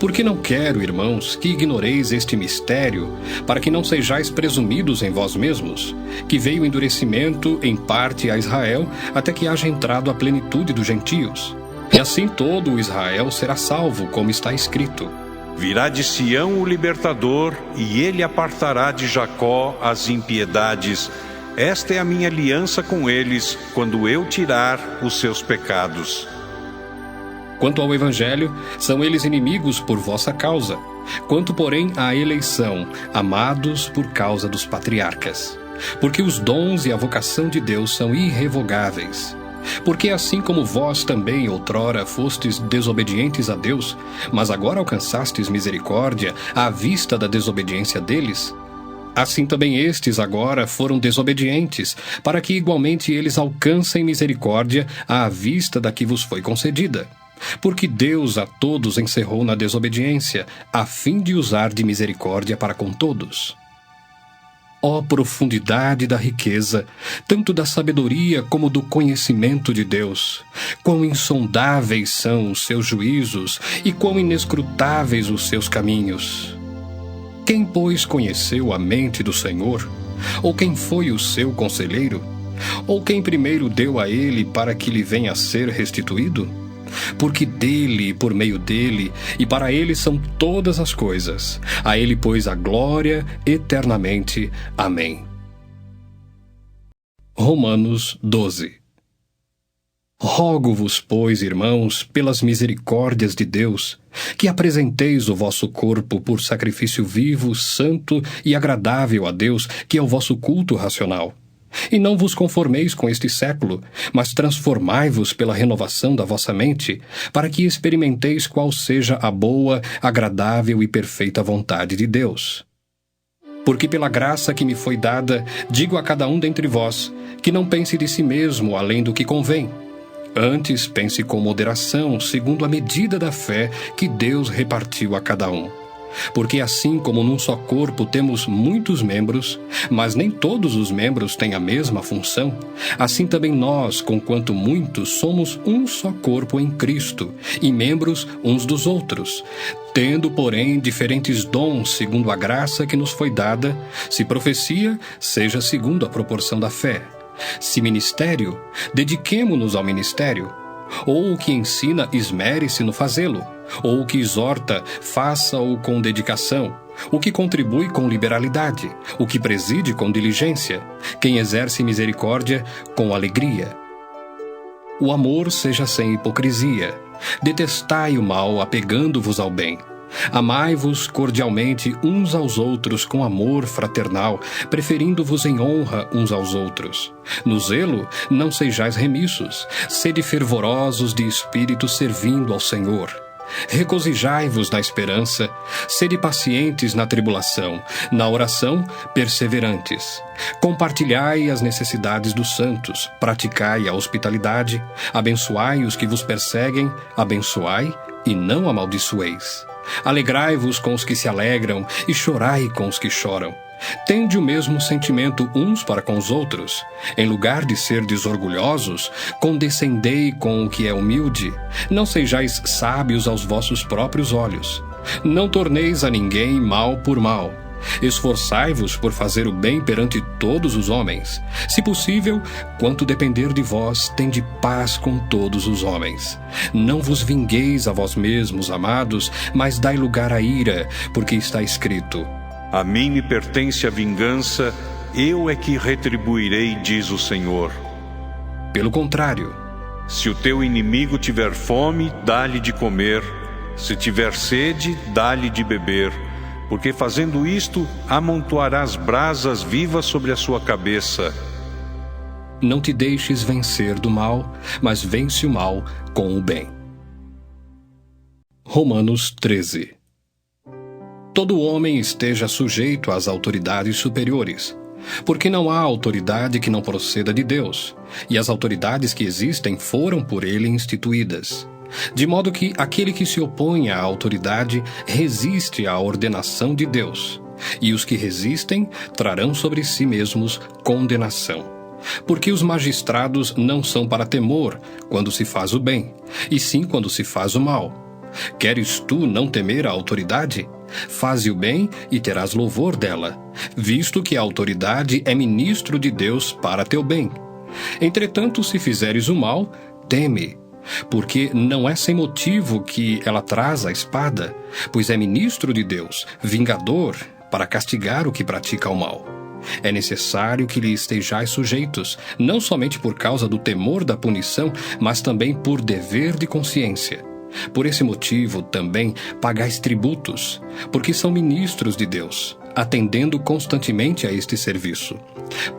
Porque não quero, irmãos, que ignoreis este mistério, para que não sejais presumidos em vós mesmos, que veio o endurecimento em parte a Israel, até que haja entrado a plenitude dos gentios. E assim todo o Israel será salvo, como está escrito: Virá de Sião o libertador, e ele apartará de Jacó as impiedades. Esta é a minha aliança com eles, quando eu tirar os seus pecados. Quanto ao Evangelho, são eles inimigos por vossa causa. Quanto, porém, à eleição, amados por causa dos patriarcas. Porque os dons e a vocação de Deus são irrevogáveis. Porque assim como vós também outrora fostes desobedientes a Deus, mas agora alcançastes misericórdia à vista da desobediência deles, assim também estes agora foram desobedientes, para que igualmente eles alcancem misericórdia à vista da que vos foi concedida. Porque Deus a todos encerrou na desobediência, a fim de usar de misericórdia para com todos. Ó profundidade da riqueza, tanto da sabedoria como do conhecimento de Deus! Quão insondáveis são os seus juízos e quão inescrutáveis os seus caminhos! Quem, pois, conheceu a mente do Senhor? Ou quem foi o seu conselheiro? Ou quem primeiro deu a ele para que lhe venha a ser restituído? Porque dele, por meio dele, e para ele são todas as coisas. A ele, pois, a glória eternamente. Amém. Romanos 12. Rogo-vos, pois, irmãos, pelas misericórdias de Deus, que apresenteis o vosso corpo por sacrifício vivo, santo e agradável a Deus, que é o vosso culto racional. E não vos conformeis com este século, mas transformai-vos pela renovação da vossa mente, para que experimenteis qual seja a boa, agradável e perfeita vontade de Deus. Porque pela graça que me foi dada, digo a cada um dentre vós, que não pense de si mesmo além do que convém. Antes pense com moderação, segundo a medida da fé que Deus repartiu a cada um. Porque assim como num só corpo temos muitos membros, mas nem todos os membros têm a mesma função, assim também nós, conquanto muitos, somos um só corpo em Cristo, e membros uns dos outros, tendo, porém, diferentes dons segundo a graça que nos foi dada, se profecia, seja segundo a proporção da fé. Se ministério, dediquemo-nos ao ministério. Ou o que ensina, esmere-se no fazê-lo. Ou o que exorta, faça-o com dedicação. O que contribui com liberalidade. O que preside com diligência. Quem exerce misericórdia, com alegria. O amor seja sem hipocrisia. Detestai o mal, apegando-vos ao bem. Amai-vos cordialmente uns aos outros com amor fraternal, preferindo-vos em honra uns aos outros. No zelo, não sejais remissos, sede fervorosos de espírito servindo ao Senhor. Regozijai-vos na esperança, sede pacientes na tribulação, na oração, perseverantes. Compartilhai as necessidades dos santos, praticai a hospitalidade, abençoai os que vos perseguem, abençoai e não amaldiçoeis. Alegrai-vos com os que se alegram e chorai com os que choram. Tende o mesmo sentimento uns para com os outros. Em lugar de ser desorgulhosos, condescendei com o que é humilde. Não sejais sábios aos vossos próprios olhos. Não torneis a ninguém mal por mal. Esforçai-vos por fazer o bem perante todos os homens. Se possível, quanto depender de vós, tende paz com todos os homens. Não vos vingueis a vós mesmos, amados, mas dai lugar à ira, porque está escrito: A mim me pertence a vingança, eu é que retribuirei, diz o Senhor. Pelo contrário, se o teu inimigo tiver fome, dá-lhe de comer. Se tiver sede, dá-lhe de beber. Porque fazendo isto, amontoarás brasas vivas sobre a sua cabeça. Não te deixes vencer do mal, mas vence o mal com o bem. Romanos 13. Todo homem esteja sujeito às autoridades superiores, porque não há autoridade que não proceda de Deus, e as autoridades que existem foram por ele instituídas. De modo que aquele que se opõe à autoridade resiste à ordenação de Deus, e os que resistem trarão sobre si mesmos condenação. Porque os magistrados não são para temor quando se faz o bem, e sim quando se faz o mal. Queres tu não temer a autoridade? Faze o bem e terás louvor dela, visto que a autoridade é ministro de Deus para teu bem. Entretanto, se fizeres o mal, teme, porque não é sem motivo que ela traz a espada, pois é ministro de Deus, vingador, para castigar o que pratica o mal. É necessário que lhe estejais sujeitos, não somente por causa do temor da punição, mas também por dever de consciência. Por esse motivo, também, pagais tributos, porque são ministros de Deus, atendendo constantemente a este serviço.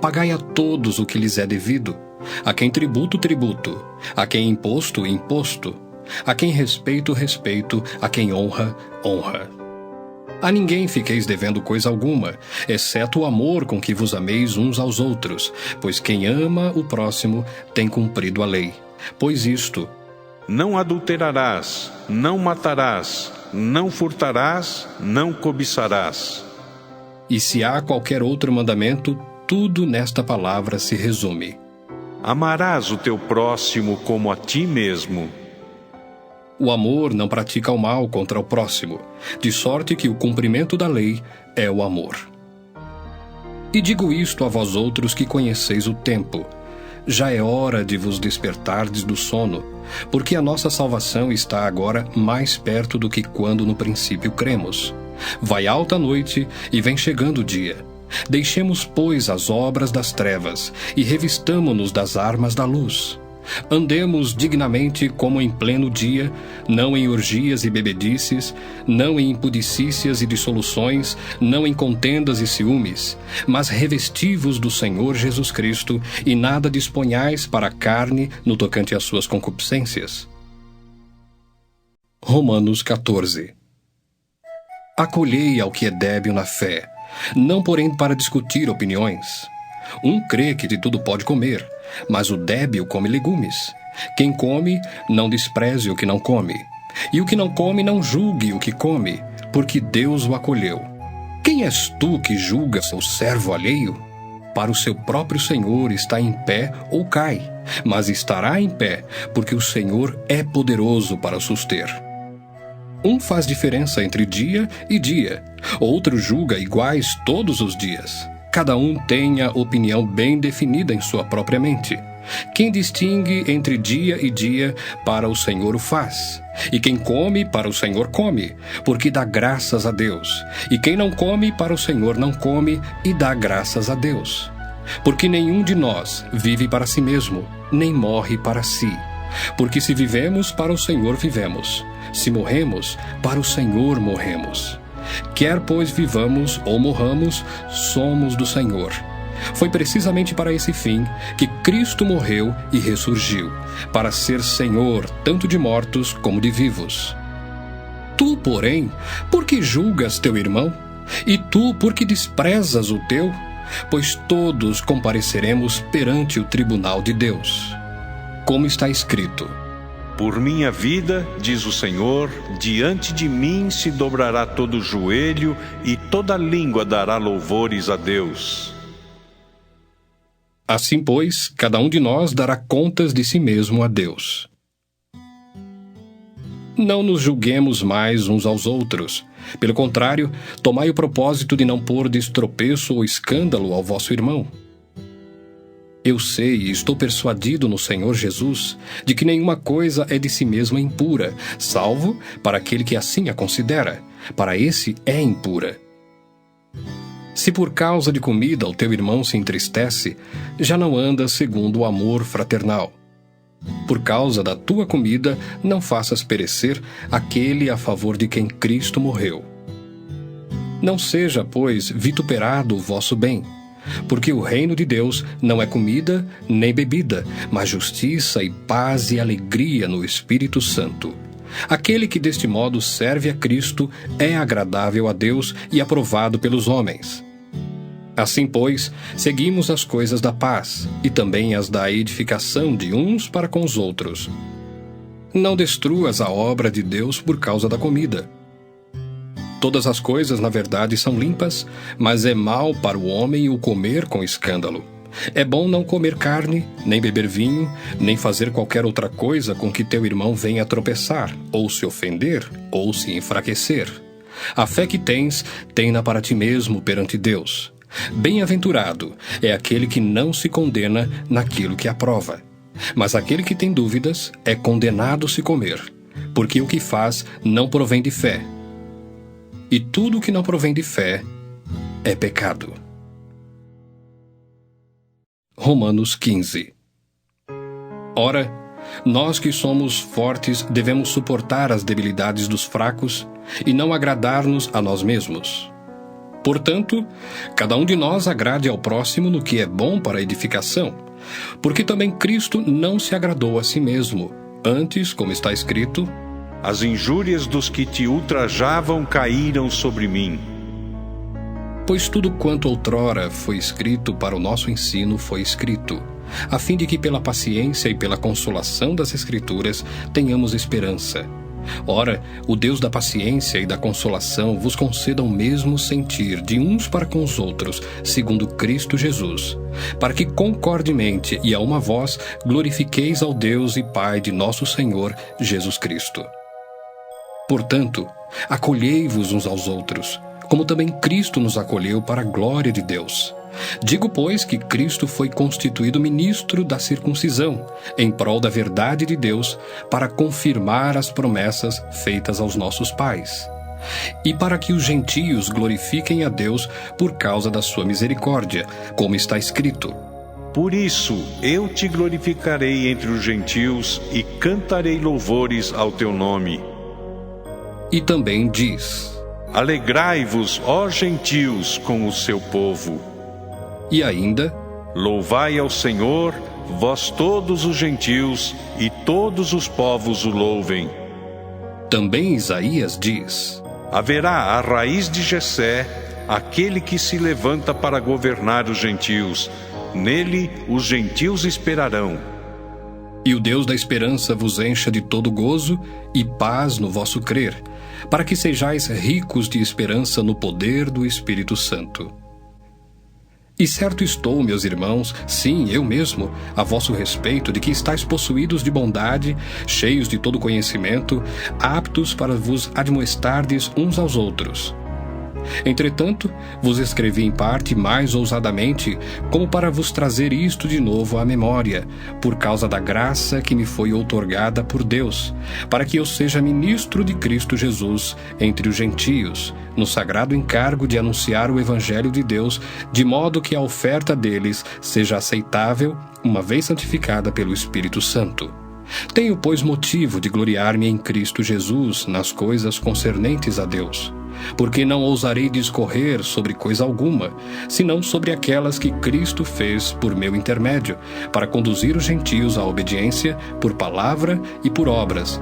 Pagai a todos o que lhes é devido, A quem tributo, tributo. A quem imposto, imposto. A quem respeito, respeito. A quem honra, honra. A ninguém fiqueis devendo coisa alguma, exceto o amor com que vos ameis uns aos outros, pois quem ama o próximo tem cumprido a lei. Pois isto: não adulterarás, não matarás, não furtarás, não cobiçarás. E se há qualquer outro mandamento, tudo nesta palavra se resume: amarás o teu próximo como a ti mesmo. O amor não pratica o mal contra o próximo, de sorte que o cumprimento da lei é o amor. E digo isto a vós outros que conheceis o tempo. Já é hora de vos despertardes do sono, porque a nossa salvação está agora mais perto do que quando no princípio cremos. Vai alta a noite e vem chegando o dia. Deixemos, pois, as obras das trevas e revistamo-nos das armas da luz. Andemos dignamente como em pleno dia, não em orgias e bebedices, não em impudicícias e dissoluções, não em contendas e ciúmes, mas revesti-vos do Senhor Jesus Cristo e nada disponhais para a carne no tocante às suas concupiscências. Romanos 14. Acolhei ao que é débil na fé, não porém para discutir opiniões. Um crê que de tudo pode comer, mas o débil come legumes. Quem come, não despreze o que não come. E o que não come, não julgue o que come, porque Deus o acolheu. Quem és tu que julgas o servo alheio? Para o seu próprio Senhor está em pé ou cai, mas estará em pé, porque o Senhor é poderoso para o suster. Um faz diferença entre dia e dia, outro julga iguais todos os dias. Cada um tem a opinião bem definida em sua própria mente. Quem distingue entre dia e dia, para o Senhor o faz. E quem come, para o Senhor come, porque dá graças a Deus. E quem não come, para o Senhor não come, e dá graças a Deus. Porque nenhum de nós vive para si mesmo, nem morre para si. Porque se vivemos, para o Senhor vivemos. Se morremos, para o Senhor morremos. Quer, pois, vivamos ou morramos, somos do Senhor. Foi precisamente para esse fim que Cristo morreu e ressurgiu, para ser Senhor tanto de mortos como de vivos. Tu, porém, por que julgas teu irmão? E tu, por que desprezas o teu? Pois todos compareceremos perante o tribunal de Deus. Como está escrito: por minha vida, diz o Senhor, diante de mim se dobrará todo o joelho e toda língua dará louvores a Deus. Assim, pois, cada um de nós dará contas de si mesmo a Deus. Não nos julguemos mais uns aos outros. Pelo contrário, tomai o propósito de não pôr tropeço ou escândalo ao vosso irmão. Eu sei e estou persuadido no Senhor Jesus de que nenhuma coisa é de si mesma impura, salvo para aquele que assim a considera. Para esse é impura. Se por causa de comida o teu irmão se entristece, já não andas segundo o amor fraternal. Por causa da tua comida, não faças perecer aquele a favor de quem Cristo morreu. Não seja, pois, vituperado o vosso bem, porque o reino de Deus não é comida nem bebida, mas justiça e paz e alegria no Espírito Santo. Aquele que deste modo serve a Cristo é agradável a Deus e aprovado pelos homens. Assim, pois, seguimos as coisas da paz e também as da edificação de uns para com os outros. Não destruas a obra de Deus por causa da comida. Todas as coisas, na verdade, são limpas, mas é mal para o homem o comer com escândalo. É bom não comer carne, nem beber vinho, nem fazer qualquer outra coisa com que teu irmão venha a tropeçar, ou se ofender, ou se enfraquecer. A fé que tens, tem-na para ti mesmo perante Deus. Bem-aventurado é aquele que não se condena naquilo que aprova. Mas aquele que tem dúvidas é condenado se comer, porque o que faz não provém de fé. E tudo o que não provém de fé é pecado. Romanos 15. Ora, nós que somos fortes devemos suportar as debilidades dos fracos e não agradar-nos a nós mesmos. Portanto, cada um de nós agrade ao próximo no que é bom para a edificação, Porque também Cristo não se agradou a si mesmo. Antes, como está escrito, as injúrias dos que te ultrajavam caíram sobre mim. pois tudo quanto outrora foi escrito para o nosso ensino foi escrito, a fim de que pela paciência e pela consolação das Escrituras tenhamos esperança. Ora, o Deus da paciência e da consolação vos conceda o mesmo sentir de uns para com os outros, segundo Cristo Jesus, para que concordemente e a uma voz glorifiqueis ao Deus e Pai de nosso Senhor Jesus Cristo. Portanto, acolhei-vos uns aos outros, como também Cristo nos acolheu para a glória de Deus. Digo, pois, que Cristo foi constituído ministro da circuncisão, em prol da verdade de Deus, para confirmar as promessas feitas aos nossos pais, e para que os gentios glorifiquem a Deus por causa da sua misericórdia, como está escrito: Por isso eu te glorificarei entre os gentios e cantarei louvores ao teu nome. E também diz: Alegrai-vos, ó gentios, com o seu povo. E ainda: Louvai ao Senhor, vós todos os gentios, e todos os povos o louvem. Também Isaías diz: Haverá a raiz de Jessé, aquele que se levanta para governar os gentios. Nele os gentios esperarão. E o Deus da esperança vos encha de todo gozo e paz no vosso crer, para que sejais ricos de esperança no poder do Espírito Santo. E certo estou, meus irmãos, sim, eu mesmo, a vosso respeito, de que estáis possuídos de bondade, cheios de todo conhecimento, aptos para vos admoestardes uns aos outros. Entretanto, vos escrevi em parte mais ousadamente, como para vos trazer isto de novo à memória, por causa da graça que me foi outorgada por Deus, para que eu seja ministro de Cristo Jesus entre os gentios, no sagrado encargo de anunciar o Evangelho de Deus, de modo que a oferta deles seja aceitável, uma vez santificada pelo Espírito Santo. Tenho, pois, motivo de gloriar-me em Cristo Jesus nas coisas concernentes a Deus, porque não ousarei discorrer sobre coisa alguma, senão sobre aquelas que Cristo fez por meu intermédio, para conduzir os gentios à obediência por palavra e por obras,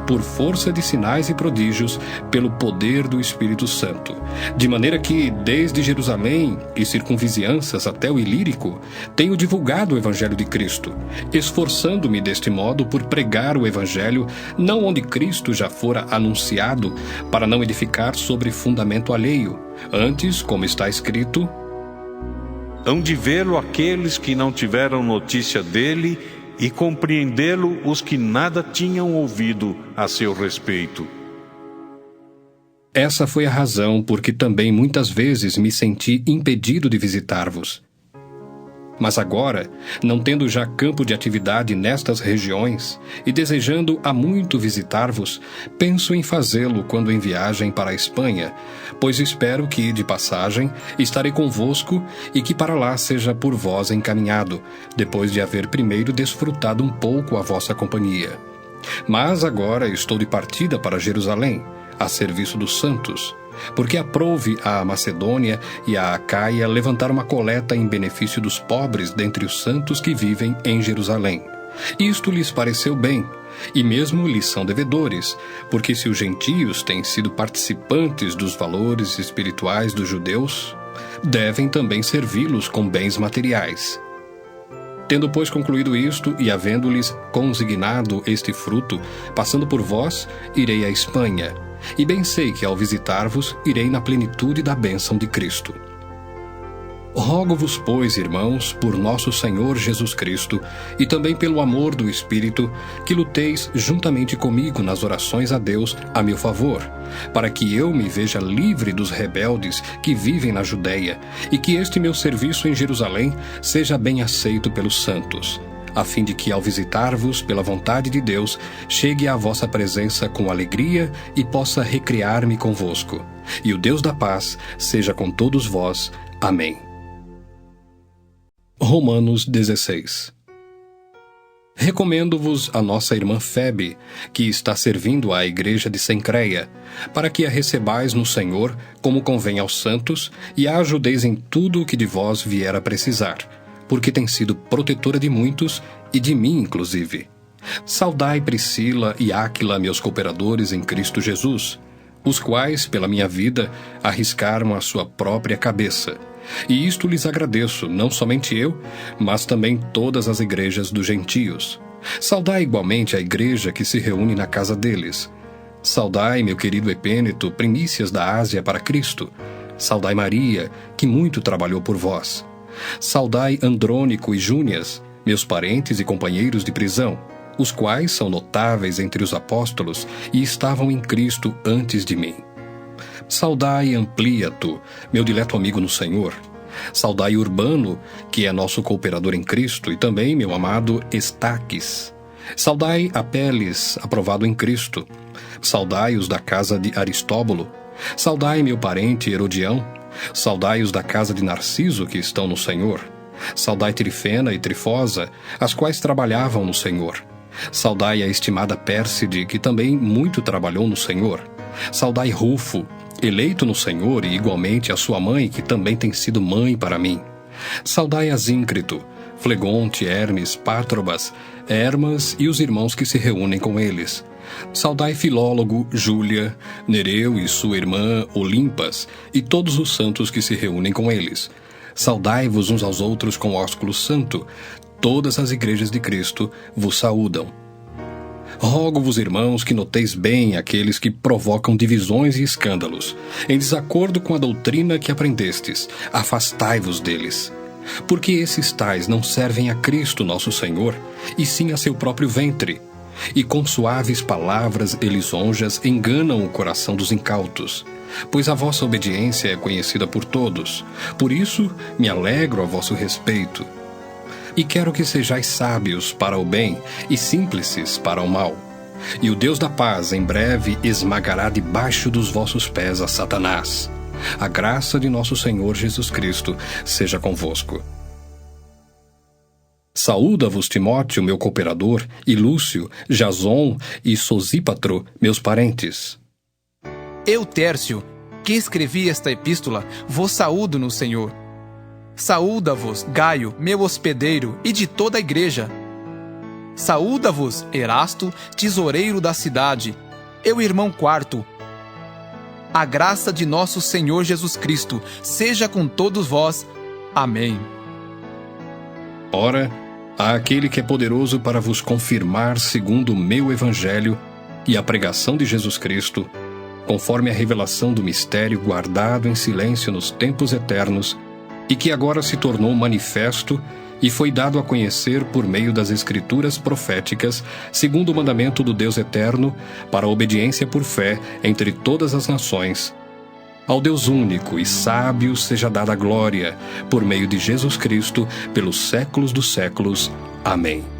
por força de sinais e prodígios, pelo poder do Espírito Santo, de maneira que, desde Jerusalém e circunvizinhanças até o Ilírico, tenho divulgado o Evangelho de Cristo, esforçando-me deste modo por pregar o Evangelho, não onde Cristo já fora anunciado, para não edificar sobre fundamento alheio. Antes, como está escrito: Hão de vê-lo aqueles que não tiveram notícia dele, e compreendê-lo os que nada tinham ouvido a seu respeito. Essa foi a razão por que também muitas vezes me senti impedido de visitar-vos. Mas agora, não tendo já campo de atividade nestas regiões, e desejando há muito visitar-vos, penso em fazê-lo quando em viagem para a Espanha, pois espero que, de passagem, estarei convosco e que para lá seja por vós encaminhado, depois de haver primeiro desfrutado um pouco a vossa companhia. Mas agora estou de partida para Jerusalém, a serviço dos santos, porque aprouve à Macedônia e à Acaia levantar uma coleta em benefício dos pobres dentre os santos que vivem em Jerusalém. Isto lhes pareceu bem, e mesmo lhes são devedores, porque se os gentios têm sido participantes dos valores espirituais dos judeus, devem também servi-los com bens materiais. Tendo, pois, concluído isto, e havendo-lhes consignado este fruto, passando por vós, irei à Espanha, e bem sei que ao visitar-vos, irei na plenitude da bênção de Cristo. Rogo-vos, pois, irmãos, por nosso Senhor Jesus Cristo, e também pelo amor do Espírito, que luteis juntamente comigo nas orações a Deus a meu favor, para que eu me veja livre dos rebeldes que vivem na Judéia, e que este meu serviço em Jerusalém seja bem aceito pelos santos, a fim de que, ao visitar-vos pela vontade de Deus, chegue à vossa presença com alegria e possa recriar-me convosco. E o Deus da paz seja com todos vós. Amém. Romanos 16. Recomendo-vos a nossa irmã Febe, que está servindo à igreja de Cencreia, para que a recebais no Senhor, como convém aos santos, e a ajudeis em tudo o que de vós vier a precisar, porque tem sido protetora de muitos e de mim inclusive. Saudai Priscila e Áquila, meus cooperadores em Cristo Jesus, os quais, pela minha vida, arriscaram a sua própria cabeça. E isto lhes agradeço, não somente eu, mas também todas as igrejas dos gentios. Saudai igualmente a igreja que se reúne na casa deles. Saudai, meu querido Epêneto, primícias da Ásia para Cristo. Saudai Maria, que muito trabalhou por vós. Saudai Andrônico e Júnias, meus parentes e companheiros de prisão, os quais são notáveis entre os apóstolos e estavam em Cristo antes de mim. Saudai Ampliato, meu dileto amigo no Senhor. Saudai Urbano, que é nosso cooperador em Cristo, e também meu amado Estaques. Saudai Apeles, aprovado em Cristo. Saudai os da casa de Aristóbulo. Saudai meu parente Herodião. Saudai os da casa de Narciso, que estão no Senhor. Saudai Trifena e Trifosa, as quais trabalhavam no Senhor. Saudai a estimada Pérside, que também muito trabalhou no Senhor. Saudai Rufo, eleito no Senhor, e igualmente a sua mãe, que também tem sido mãe para mim. Saudai Asíncrito, Flegonte, Hermes, Pátrobas, Hermas e os irmãos que se reúnem com eles. Saudai Filólogo, Júlia, Nereu e sua irmã Olimpas, e todos os santos que se reúnem com eles. Saudai-vos uns aos outros com ósculo santo. Todas as igrejas de Cristo vos saúdam. Rogo-vos, irmãos, que noteis bem aqueles que provocam divisões e escândalos, em desacordo com a doutrina que aprendestes. Afastai-vos deles. Porque esses tais não servem a Cristo nosso Senhor, e sim a seu próprio ventre. E com suaves palavras e lisonjas enganam o coração dos incautos. Pois a vossa obediência é conhecida por todos. Por isso me alegro a vosso respeito. E quero que sejais sábios para o bem e simples para o mal. E o Deus da paz em breve esmagará debaixo dos vossos pés a Satanás. A graça de nosso Senhor Jesus Cristo seja convosco. Saúda-vos Timóteo, meu cooperador, e Lúcio, Jason e Sosípatro, meus parentes. Eu, Tércio, que escrevi esta epístola, vos saúdo no Senhor. Saúda-vos, Gaio, meu hospedeiro, e de toda a igreja. Saúda-vos, Erasto, tesoureiro da cidade, eu irmão Quarto. A graça de nosso Senhor Jesus Cristo seja com todos vós. Amém. Ora, há aquele que é poderoso para vos confirmar segundo o meu evangelho e a pregação de Jesus Cristo, conforme a revelação do mistério guardado em silêncio nos tempos eternos, e que agora se tornou manifesto e foi dado a conhecer por meio das escrituras proféticas, segundo o mandamento do Deus eterno, para a obediência por fé entre todas as nações. Ao Deus único e sábio seja dada a glória, por meio de Jesus Cristo, pelos séculos dos séculos. Amém.